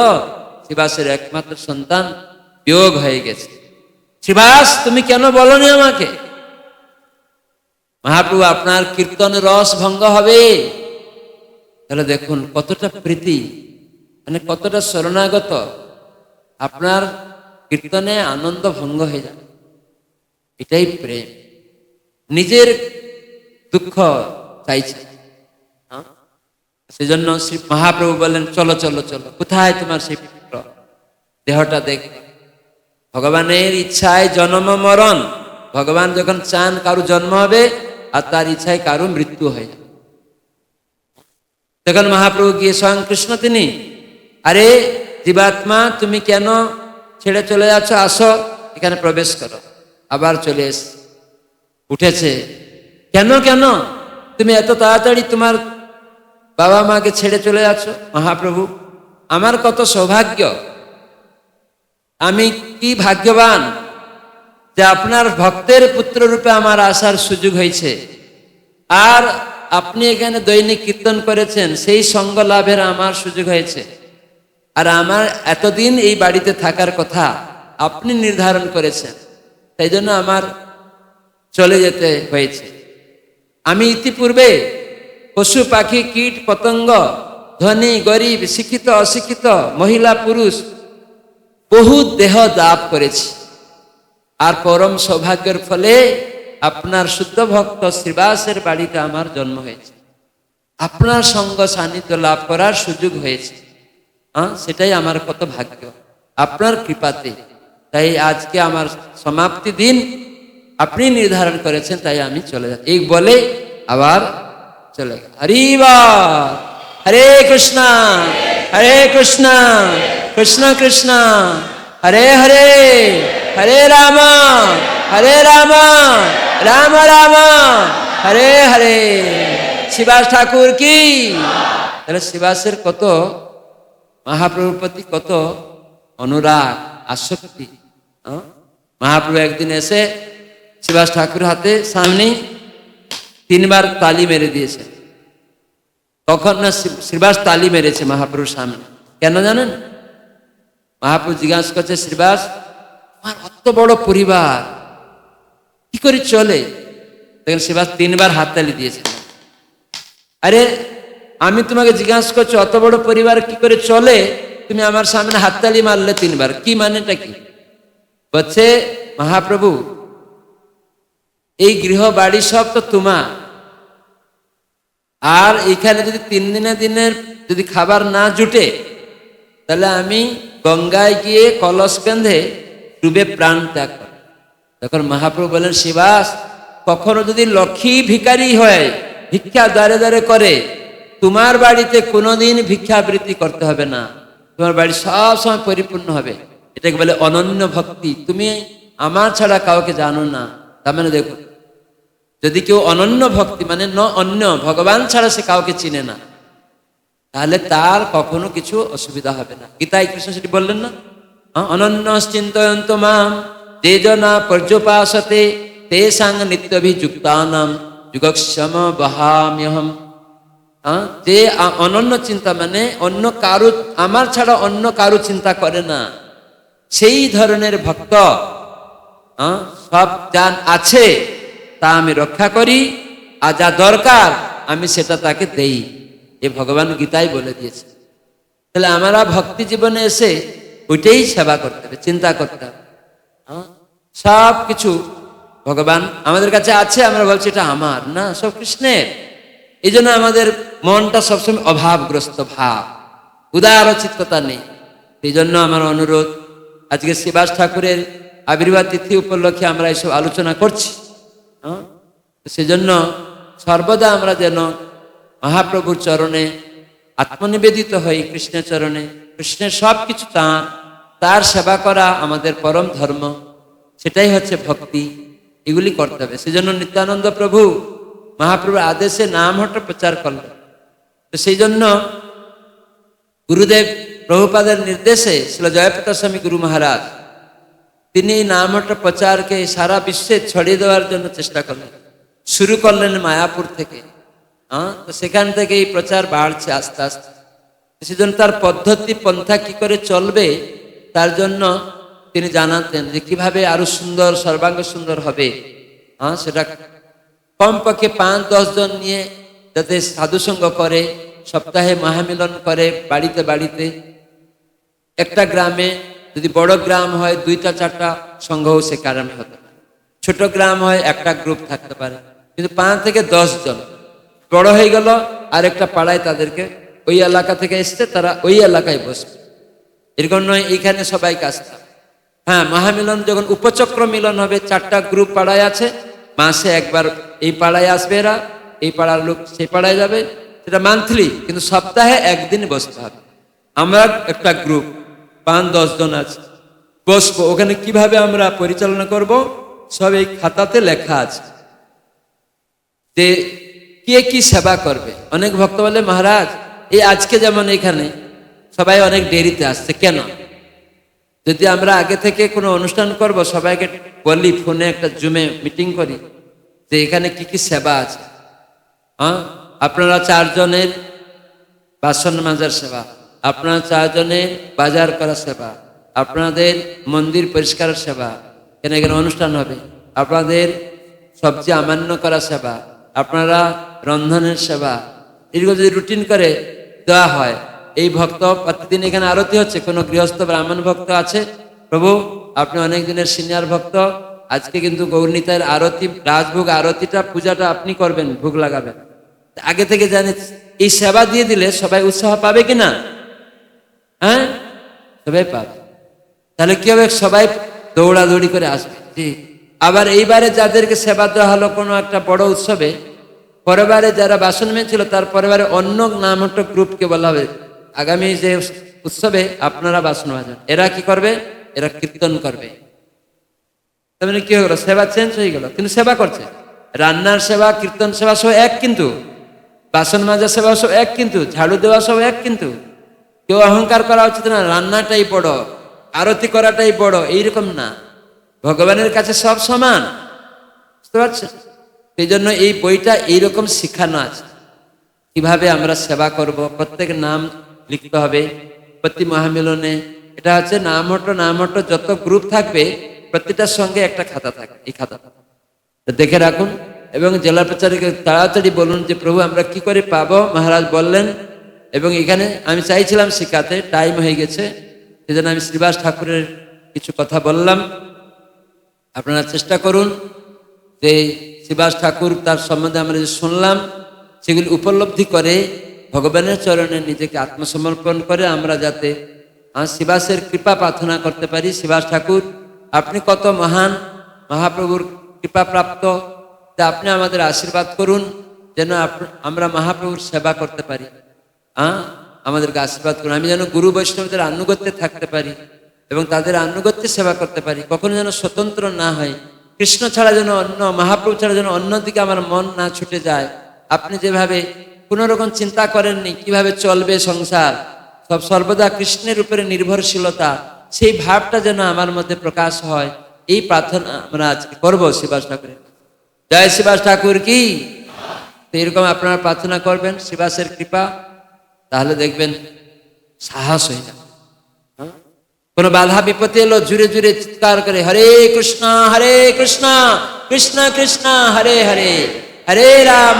শ্রীবাসের একমাত্র সন্তান বিয়োগ হয়ে গেছে। শ্রীবাস তুমি কেন বলনি আমাকে? মহাপ্রভু আপনার কীর্তন রস ভঙ্গ হবে। তাহলে দেখুন কতটা প্রীতি, মানে কতটা শরণাগত, আপনার কীর্তনে আনন্দ ভঙ্গ হয়ে যাবে, এটাই প্রেম। নিজের দুঃখ চাইছে, সেজন্য শ্রী মহাপ্রভু বললেন, চলো চলো চলো, কোথায় তোমার সেই পুত্র, দেহটা দেখ। ভগবানের ইচ্ছায় জন্ম মরণ, ভগবান যখন চান কারো জন্ম হবে, আর তার ইচ্ছায় কারো মৃত্যু হয়ে যাবে। তখন মহাপ্রভু গিয়ে স্বয়ং কৃষ্ণ তিনি, আরে জীবাত্মা তুমি কেন ছেড়ে চলে যাচ্ছ, আসো এখানে প্রবেশ করো। আবার চলে এসে উঠেছে, কেন কেন তুমি এত তাড়াতাড়ি তোমার বাবা মাকে ছেড়ে চলে যাচ্ছ? মহাপ্রভু আমার কত সৌভাগ্য, আমি কি ভাগ্যবান যে আপনার ভক্তের পুত্র রূপে আমার আসার সুযোগ হয়েছে, আর আপনি এখানে দৈনিক কীর্তন করেছেন, সেই সঙ্গ লাভের আমার সুযোগ হয়েছে। আর আমার এতদিন এই বাড়িতে থাকার কথা আপনি নির্ধারণ করেছেন, তাই জন্য আমার চলে যেতে হয়েছে। আমি ইতিপূর্বে পশু পাখি কীট পতঙ্গ, ধনী গরিব, শিক্ষিত অশিক্ষিত, মহিলা পুরুষ বহু দেহ লাভ করেছি, আর পরম সৌভাগ্যের ফলে আপনার শুদ্ধ ভক্ত শ্রীবাসের বাড়িতে আমার জন্ম হয়েছে, আপনার সঙ্গ সান্নিধ্য লাভ করার সুযোগ হয়েছে। সেটাই আমার কত ভাগ্য, আপনার কৃপাতে। তাই আজকে আমার সমাপ্তি দিন আপনি নির্ধারণ করেছেন, তাই আমি চলে যাচ্ছি। এই বলে আবার চলে গেল। হরিবা, হরে কৃষ্ণ হরে কৃষ্ণ কৃষ্ণ কৃষ্ণ হরে হরে, হরে রাম হরে রাম রাম রাম হরে হরে। শ্রীবাস ঠাকুর কি! তাহলে শ্রীবাসের কত মহাপ্রভুর প্রতি কত অনুরাগ, আসক্তি। মহাপ্রভু একদিন এসে শ্রীবাস ঠাকুর হাতে সামনে 3 বার তালি মেরে দিয়েছে। তখন না শ্রীবাস তালি মেরেছে মহাপ্রভুর সামনে, কেন জানেন? মহাপ্রভু জিজ্ঞাসা করছে, শ্রীবাস আমার অত বড় পরিবার কি করে চলে? তখন শ্রীবাস 3 বার হাততালি দিয়েছে। আরে আমি তোমাকে জিজ্ঞাসা করছি অত বড় পরিবার কি করে চলে, তুমি আমার সামনে হাততালি মারলে 3 বার, কি মানেটা কি? বলছে, মহাপ্রভু এই গৃহ বাড়ি সব তো তোমার, আর এইখানে যদি 3 দিনের যদি খাবার না জুটে, তাহলে আমি গঙ্গায় গিয়ে কলস বেঁধে ডুবে প্রাণ ত্যাগ করি। তখন মহাপ্রভু বলেন, শ্রীবাস কখনো যদি লক্ষ্মী ভিখারি হয়, ভিক্ষা দ্বারে দ্বারে করে, তোমার বাড়িতে কোনোদিন ভিক্ষাবৃত্তি করতে হবে না, তোমার বাড়ি সব সময় পরিপূর্ণ হবে। এটাকে বলে অনন্য ভক্তি। তুমি আমার ছাড়া কাউকে জানো না। তার মানে দেখো, যদি কেউ অনন্য ভক্তি মানে অন্য ভগবান ছাড়া সে কাউকে চিনে না, তাহলে তার কখনো কিছু অসুবিধা হবে না। গীতায় কৃষ্ণ সেটি বললেন না, অনন্য চিন্তয়ন্ত মাম যে জনা পর্যপাসতে তে সাং নিত্যভিযুক্তানাম যুগক্ষম বহাম্যহম। যে অনন্য চিন্তা মানে অন্য কারু, আমার ছাড়া অন্য কারু চিন্তা করে না, সেই ধরনের ভক্ত সব যা আছে তা আমি রক্ষা করি, আর যা দরকার আমি সেটা তাকে দেই। এ ভগবান গীতায় বলে দিয়েছে। তাহলে আমরা ভক্তি জীবনে এসে ওইটাই সেবা করতে হবে, চিন্তা করতে হবে। সব কিছু ভগবান আমাদের কাছে আছে, আমরা বলছি এটা আমার না, সব কৃষ্ণের। এই জন্য আমাদের মনটা সবসময় অভাবগ্রস্ত ভাব, উদার চিত্ততা নেই। এই জন্য আমার অনুরোধ, আজকে শ্রীবাস ঠাকুরের আবির্ভাব তিথি উপলক্ষে আমরা এসব আলোচনা করছি। সেজন্য সর্বদা আমরা যেন মহাপ্রভুর চরণে আত্মনিবেদিত হই, কৃষ্ণের চরণে। কৃষ্ণের সব কিছু তার সেবা করা আমাদের পরম ধর্ম, সেটাই হচ্ছে ভক্তি। এগুলি করতে হবে। সেজন্য নিত্যানন্দ প্রভু মহাপ্রভুর আদেশে নামহট্ট প্রচার করলেন। তো সেই জন্য গুরুদেব প্রভুপাদের নির্দেশে শ্রীল জয়প্রকাশ স্বামী গুরু মহারাজ তিনি নামহট্ট প্রচারকে সারা বিশ্বে ছড়িয়ে দেওয়ার জন্য চেষ্টা করলেন। শুরু করলেন মায়াপুর থেকে। তো সেখান থেকে এই প্রচার বাড়ছে আস্তে আস্তে। সেজন্য তার পদ্ধতি পন্থা কি করে চলবে তার জন্য তিনি জানাতেন যে কিভাবে আরো সুন্দর, সর্বাঙ্গ সুন্দর হবে। সেটা কমপক্ষে 5-10 জন নিয়ে যাতে সাধুসঙ্গ করে, সপ্তাহে মহামিলন করে বাড়িতে বাড়িতে। একটা গ্রামে যদি বড় গ্রাম হয় 2-4টা সংঘও সে গ্রামে হতে পারে, ছোট গ্রাম হয় একটা গ্রুপ থাকতে পারে, কিন্তু 5 থেকে 10 জন বড় হয়ে গেল। আর একটা পাড়ায় তাদেরকে ওই এলাকা থেকে এসছে, তারা ওই এলাকায় বসবে, এরকম নয় এইখানে সবাই কাজটা। হ্যাঁ, মহামিলন যখন উপচক্র মিলন হবে, 4টা গ্রুপ পাড়ায় আছে, মাসে একবার এই পাড়ায় আসবে এরা, এই পাড়ার লোক সেই পাড়ায় যাবে, সেটা মান্থলি, কিন্তু সপ্তাহে একদিন বসতে হবে। আমরা একটা গ্রুপ 5-10 জন আছে, বসবো। ওখানে কিভাবে আমরা পরিচালনা করব সব এই খাতাতে লেখা আছে, যে কে কি সেবা করবে। অনেক ভক্ত বলে, মহারাজ এই আজকে যেমন এখানে সবাই অনেক দেরিতে আসছে কেন? যদি আমরা আগে থেকে কোনো অনুষ্ঠান করব, সবাইকে বলি, ফোনে একটা জুমে মিটিং করি যে এখানে কি কি সেবা আছে। আপনারা 4 জনের বাসন মাজার সেবা, আপনারা 4 জনের বাজার করা সেবা, আপনাদের মন্দির পরিষ্কারের সেবা, এখানে অনুষ্ঠান হবে, আপনাদের সবজি আমান্য করা সেবা, আপনারা রন্ধনের সেবা। এগুলো যদি রুটিন করে দেওয়া হয়, এই ভক্ত প্রতিদিন এখানে আরতি হচ্ছে, কোনো গৃহস্থ ব্রাহ্মণ ভক্ত আছে, প্রভু আপনি অনেক দিনের সিনিয়র ভক্ত, আজকে কিন্তু গৌরনীতার আরতি, রাজভোগ আরতিটা, পূজাটা আপনি করবেন, ভোগ লাগাবেন। আগে থেকে জানি, এই সেবা দিয়ে দিলে সবাই উৎসাহ পাবে কিনা? হ্যাঁ, সবাই পাবে। তাহলে কি হবে? সবাই দৌড়াদৌড়ি করে আসবে। আবার এইবারে যাদেরকে সেবা দেওয়া হলো কোনো একটা বড় উৎসবে, পরেরবারে যারা বাসন মেয়েছিল তার পরেরবারে অন্য নামহট্ট গ্রুপকে বলা হবে, আগামী যে উৎসবে আপনারা বাসন বাজান। এরা কি করবে? এরা কীর্তন করবে। তার মানে কি হয়ে গেল? সেবা চেঞ্জ হয়ে গেল, কিন্তু সেবা করছে। রান্নার সেবা, কীর্তন সেবা সব এক, কিন্তু বাসন মাজা সেবা সব এক, কিন্তু ঝাড়ু দেওয়া সব এক। কিন্তু কেউ অহংকার করা উচিত না, রান্নাটাই বড়, আরতি করাটাই বড়, এইরকম না। ভগবানের কাছে সব সমান, বুঝতে পারছেন? সেই জন্য এই বইটা এইরকম শিখানো আছে, কিভাবে আমরা সেবা করব। প্রত্যেক নাম লিখতে হবে প্রতি মহামিলনে। এটা হচ্ছে নামহট্ট যত গ্রুপ থাকবে প্রতিটার সঙ্গে একটা খাতা থাকে, এই খাতা দেখে রাখুন। এবং জেলা প্রচারকে তাড়াতাড়ি বলুন যে প্রভু আমরা কি করে পাবো। মহারাজ বললেন, এবং এখানে আমি চাইছিলাম শিখাতে, টাইম হয়ে গেছে, সেজন্য আমি শ্রীবাস ঠাকুরের কিছু কথা বললাম। আপনারা চেষ্টা করুন যে শ্রীবাস ঠাকুর, তার সম্বন্ধে আমরা যে শুনলাম, সেগুলি উপলব্ধি করে ভগবানের চরণে নিজেকে আত্মসমর্পণ করে আমরা যাতে শ্রীবাসের কৃপা প্রার্থনা করতে পারি। শ্রীবাস ঠাকুর আপনি কত মহান, মহাপ্রভুর কৃপা প্রাপ্ত, তা আপনি আমাদের আশীর্বাদ করুন যেন আমরা মহাপ্রভুর সেবা করতে পারি। আমাদেরকে আশীর্বাদ করুন। আমি যেন গুরু বৈষ্ণবদের আনুগত্যে থাকতে পারি এবং তাদের আনুগত্যে সেবা করতে পারি, কখনো যেন স্বতন্ত্র না হয়। কৃষ্ণ ছাড়া যেন অন্য, মহাপ্রভু ছাড়া যেন অন্যদিকে আমার মন না ছুটে যায়। আপনি যেভাবে কোনো রকম চিন্তা করেননি কিভাবে চলবে সংসার, সব সর্বদা কৃষ্ণের উপরে নির্ভরশীলতা, সেই ভাবটা যেন আমার মধ্যে প্রকাশ হয়, এই প্রার্থনা আমরা আজকে করবো শ্রীবাস ঠাকুরের। জয় শ্রীবাস ঠাকুর কি। তো এরকম আপনারা প্রার্থনা করবেন শ্রীবাসের কৃপা, তাহলে দেখবেন সাহস হয়ে যাবে। কোনো বাধা বিপত্তি এলো জুড়ে জুড়ে চিৎকার করে হরে কৃষ্ণ কৃষ্ণ কৃষ্ণ হরে হরে, হরে রাম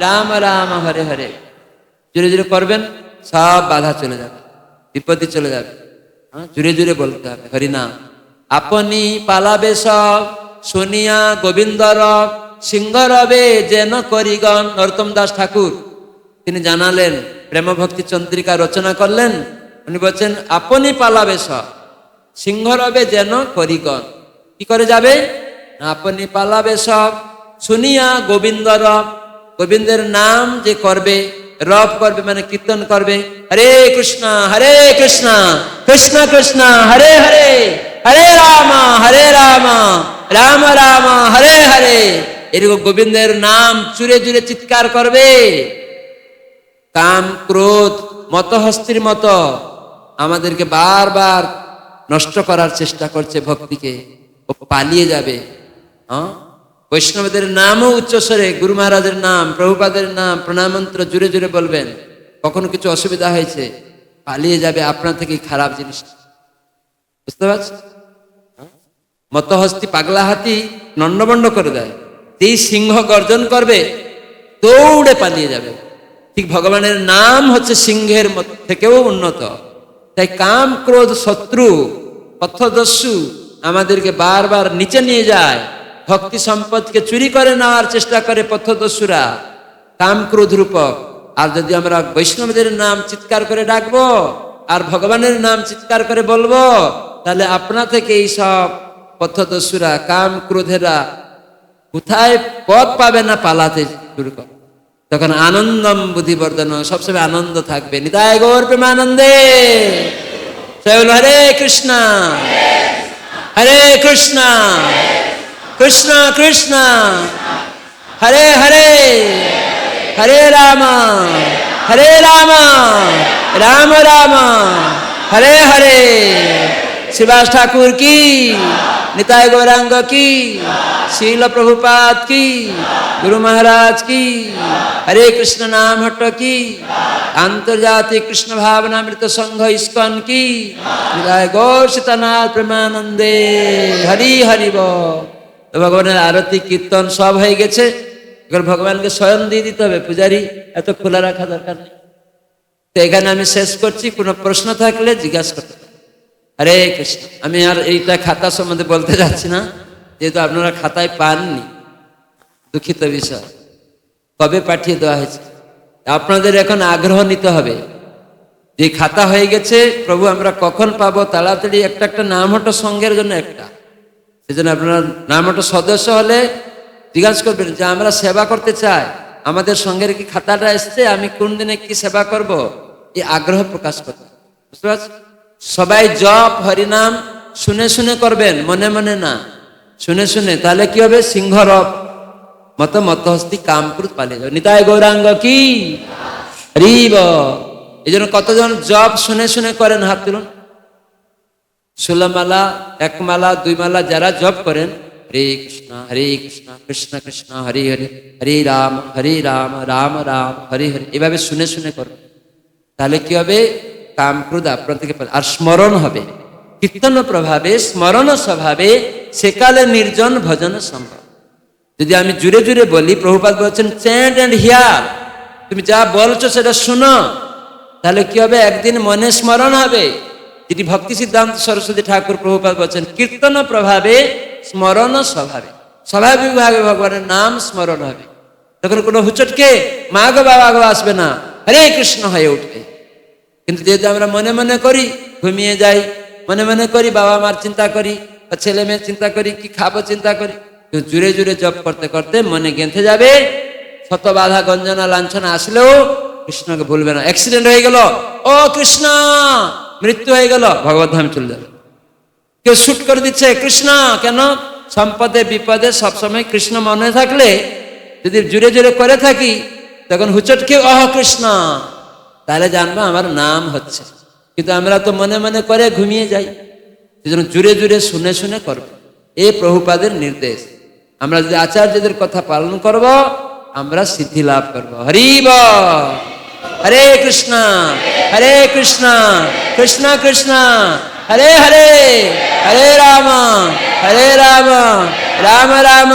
রাম রাম হরে হরে, জুড়ে জুড়ে করবেন, সব বাধা চলে যাবে, বিপত্তি চলে যাবে। জুড়ে জুড়ে বলতে হবে হরিনাম। আপনি পালাবে সব শুনিয়া গোবিন্দর, সিংহ রবে যেন করিগণ। নরোত্তম দাস ঠাকুর তিনি জানালেন, প্রেম ভক্তি চন্দ্রিকা রচনা করলেন। উনি বলছেন আপনি পালাবে সব, সিংহ রবে যেন করিগণ। কি করে যাবে? আপনি পালাবে সব শুনিয়া গোবিন্দর, গোবিন্দের নাম যে করবে, রব করবে মানে কীর্তন করবে, হরে কৃষ্ণ কৃষ্ণ কৃষ্ণ হরে হরে, হরে রাম রাম রাম হরে হরে, এরকম গোবিন্দের নাম চুরে চুরে চিৎকার করবে। কাম ক্রোধ মতহস্তির মতো আমাদেরকে বারবার নষ্ট করার চেষ্টা করছে ভক্তিকে, ও পালিয়ে যাবে। বৈষ্ণবদের নামও উচ্চস্বরে, গুরু মহারাজের নাম, প্রভুপাদের নাম, প্রণামন্ত্র জুড়ে জুড়ে বলবেন। কখনো কিছু অসুবিধা হয়েছে, পালিয়ে যাবে আপনার থেকে খারাপ জিনিস, বুঝতে পারছেন? মতহস্তি পাগলা হাতি নন্ডবন্ড করে দেয়, এই সিংহ গর্জন করবে, দৌড়ে পালিয়ে যাবে। ঠিক ভগবানের নাম হচ্ছে সিংহের থেকেও উন্নত। তাই কাম ক্রোধ শত্রু পথদস্যু আমাদেরকে বারবার নিচে নিয়ে যায়, ভক্তি সম্পদকে চুরি করে নেওয়ার চেষ্টা করে পথদস্যুরা, কাম ক্রোধ রূপক। আর যদি আমরা বৈষ্ণবদের নাম চিৎকার করে ডাকবো আর ভগবানের নাম চিৎকার করে বলবো, তাহলে আপনা থেকে এই সব পথদস্যুরা কাম ক্রোধেরা কোথায় পথ পাবে না, পালাতে শুরু করে। তখন আনন্দম বুদ্ধিবর্ধন, সবসময় আনন্দ থাকবে। নিতাই গৌর প্রেমানন্দে। হরে কৃষ্ণ কৃষ্ণ কৃষ্ণ হরে হরে, হরে রাম রাম রাম হরে হরে। শ্রীবাস ঠাকুর কি, নিতাই গৌরাঙ্গ কি, শিল প্রভুপাদ কি, গুরু মহারাজ কি, হরে কৃষ্ণ নাম হট্ট কি, আন্তর্জাতিক কৃষ্ণ ভাবনামৃত সংঘ ইস্কন কি, নিতাই গৌর সীতানাথ প্রেমানন্দে। হরি হরি বল। তো ভগবানের আরতি কীর্তন সব হয়ে গেছে, এবার ভগবানকে স্বয়ং দিয়ে দিতে হবে, পূজারি এত খোলা রাখা দরকার নেই। তো এখানে আমি শেষ করছি, কোনো প্রশ্ন থাকলে জিজ্ঞাসা করতে। হরে কৃষ্ণ। আমি আর এইটা খাতা সম্বন্ধে বলতে যাচ্ছি না, যেহেতু আপনারা খাতায় পাননি, দুঃখিত বিষয়। কবে পাঠিয়ে দেওয়া হয়েছে, আপনাদের এখন আগ্রহ নিতে হবে। যে খাতা হয়ে গেছে, প্রভু আমরা কখন পাবো, তাড়াতাড়ি একটা একটা নাম হটো সঙ্গের জন্য একটা। সেজন্য আপনারা নাম হটো সদস্য হলে জিজ্ঞাসা করবেন যে আমরা সেবা করতে চাই, আমাদের সঙ্গের কি খাতাটা এসছে, আমি কোন দিনে কি সেবা করব, এই আগ্রহ প্রকাশ করতে। বুঝতে পারছেন? সবাই জপ হরিনাম শুনে শুনে করবেন, মনে মনে না, শুনে শুনে। তাহলে কি হবে, সিংহ রব মত মতহস্তি কামক্রোধ পালিয়ে যাবে। নিতাই গৌরাঙ্গ কি হরিব। এই জন্য কতজন জপ শুনে শুনে করেন, হাত তুলুন। 16 মালা, 1 মালা, 2 মালা যারা জপ করেন, হরে কৃষ্ণ কৃষ্ণ কৃষ্ণ হরে হরে, হরে রাম রাম রাম হরে হরে, এভাবে শুনে শুনে করবেন। তাহলে কি হবে, কামক্রোধ আপনার থেকে, আর স্মরণ হবে। কীর্তন প্রভাবে স্মরণ স্বভাবে সেকালে নির্জন ভজন সম্ভব। যদি আমি জুড়ে জুড়ে বলি, প্রভুপাদ বলছেন চ্যান্ট অ্যান্ড হিয়ার, তুমি যা বলছো সেটা শুনো, তাহলে কি হবে, একদিন মনে স্মরণ হবে। যেটি ভক্তি সিদ্ধান্ত সরস্বতী ঠাকুর প্রভুপাদ বলছেন, কীর্তন প্রভাবে স্মরণ স্বভাবে, স্বাভাবিকভাবে ভগবানের নাম স্মরণ হবে। তখন কোনো হুচটকে মা গো বাবা গো আসবে না, হরে কৃষ্ণ হয়ে উঠবে। কিন্তু যেহেতু আমরা মনে মনে করি, ঘুমিয়ে যাই, মনে মনে করি, বাবা মার চিন্তা করি, বা ছেলে মেয়ের চিন্তা করি, কি খাবো চিন্তা করি, জুড়ে জুড়ে জপ করতে করতে মনে গেঁথে যাবে। শত বাধা গঞ্জনা লাঞ্ছনা আসলেও কৃষ্ণকে ভুলবে না। অ্যাক্সিডেন্ট হয়ে গেল, ও কৃষ্ণ, মৃত্যু হয়ে গেল, ভগবত ধামে চলে যাবে। কেউ শুট করে দিচ্ছে, কৃষ্ণ। কেন? সম্পদে বিপদে সবসময় কৃষ্ণ মনে থাকলে, যদি জুড়ে জুড়ে করে থাকি, তখন হুচট কেউ অহ কৃষ্ণ, তাহলে জানবো আমার নাম হচ্ছে। কিন্তু আমরা তো মনে মনে করে ঘুমিয়ে যাই। সেজন্য জুড়ে জুড়ে শুনে শুনে করবো, এই প্রভুপাদের নির্দেশ। আমরা যদি আচার্যদের কথা পালন করব, আমরা সিদ্ধি লাভ করবো। হরি বল। হরে কৃষ্ণ হরে কৃষ্ণ কৃষ্ণ কৃষ্ণ হরে হরে, হরে রাম রাম রাম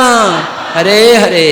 হরে হরে।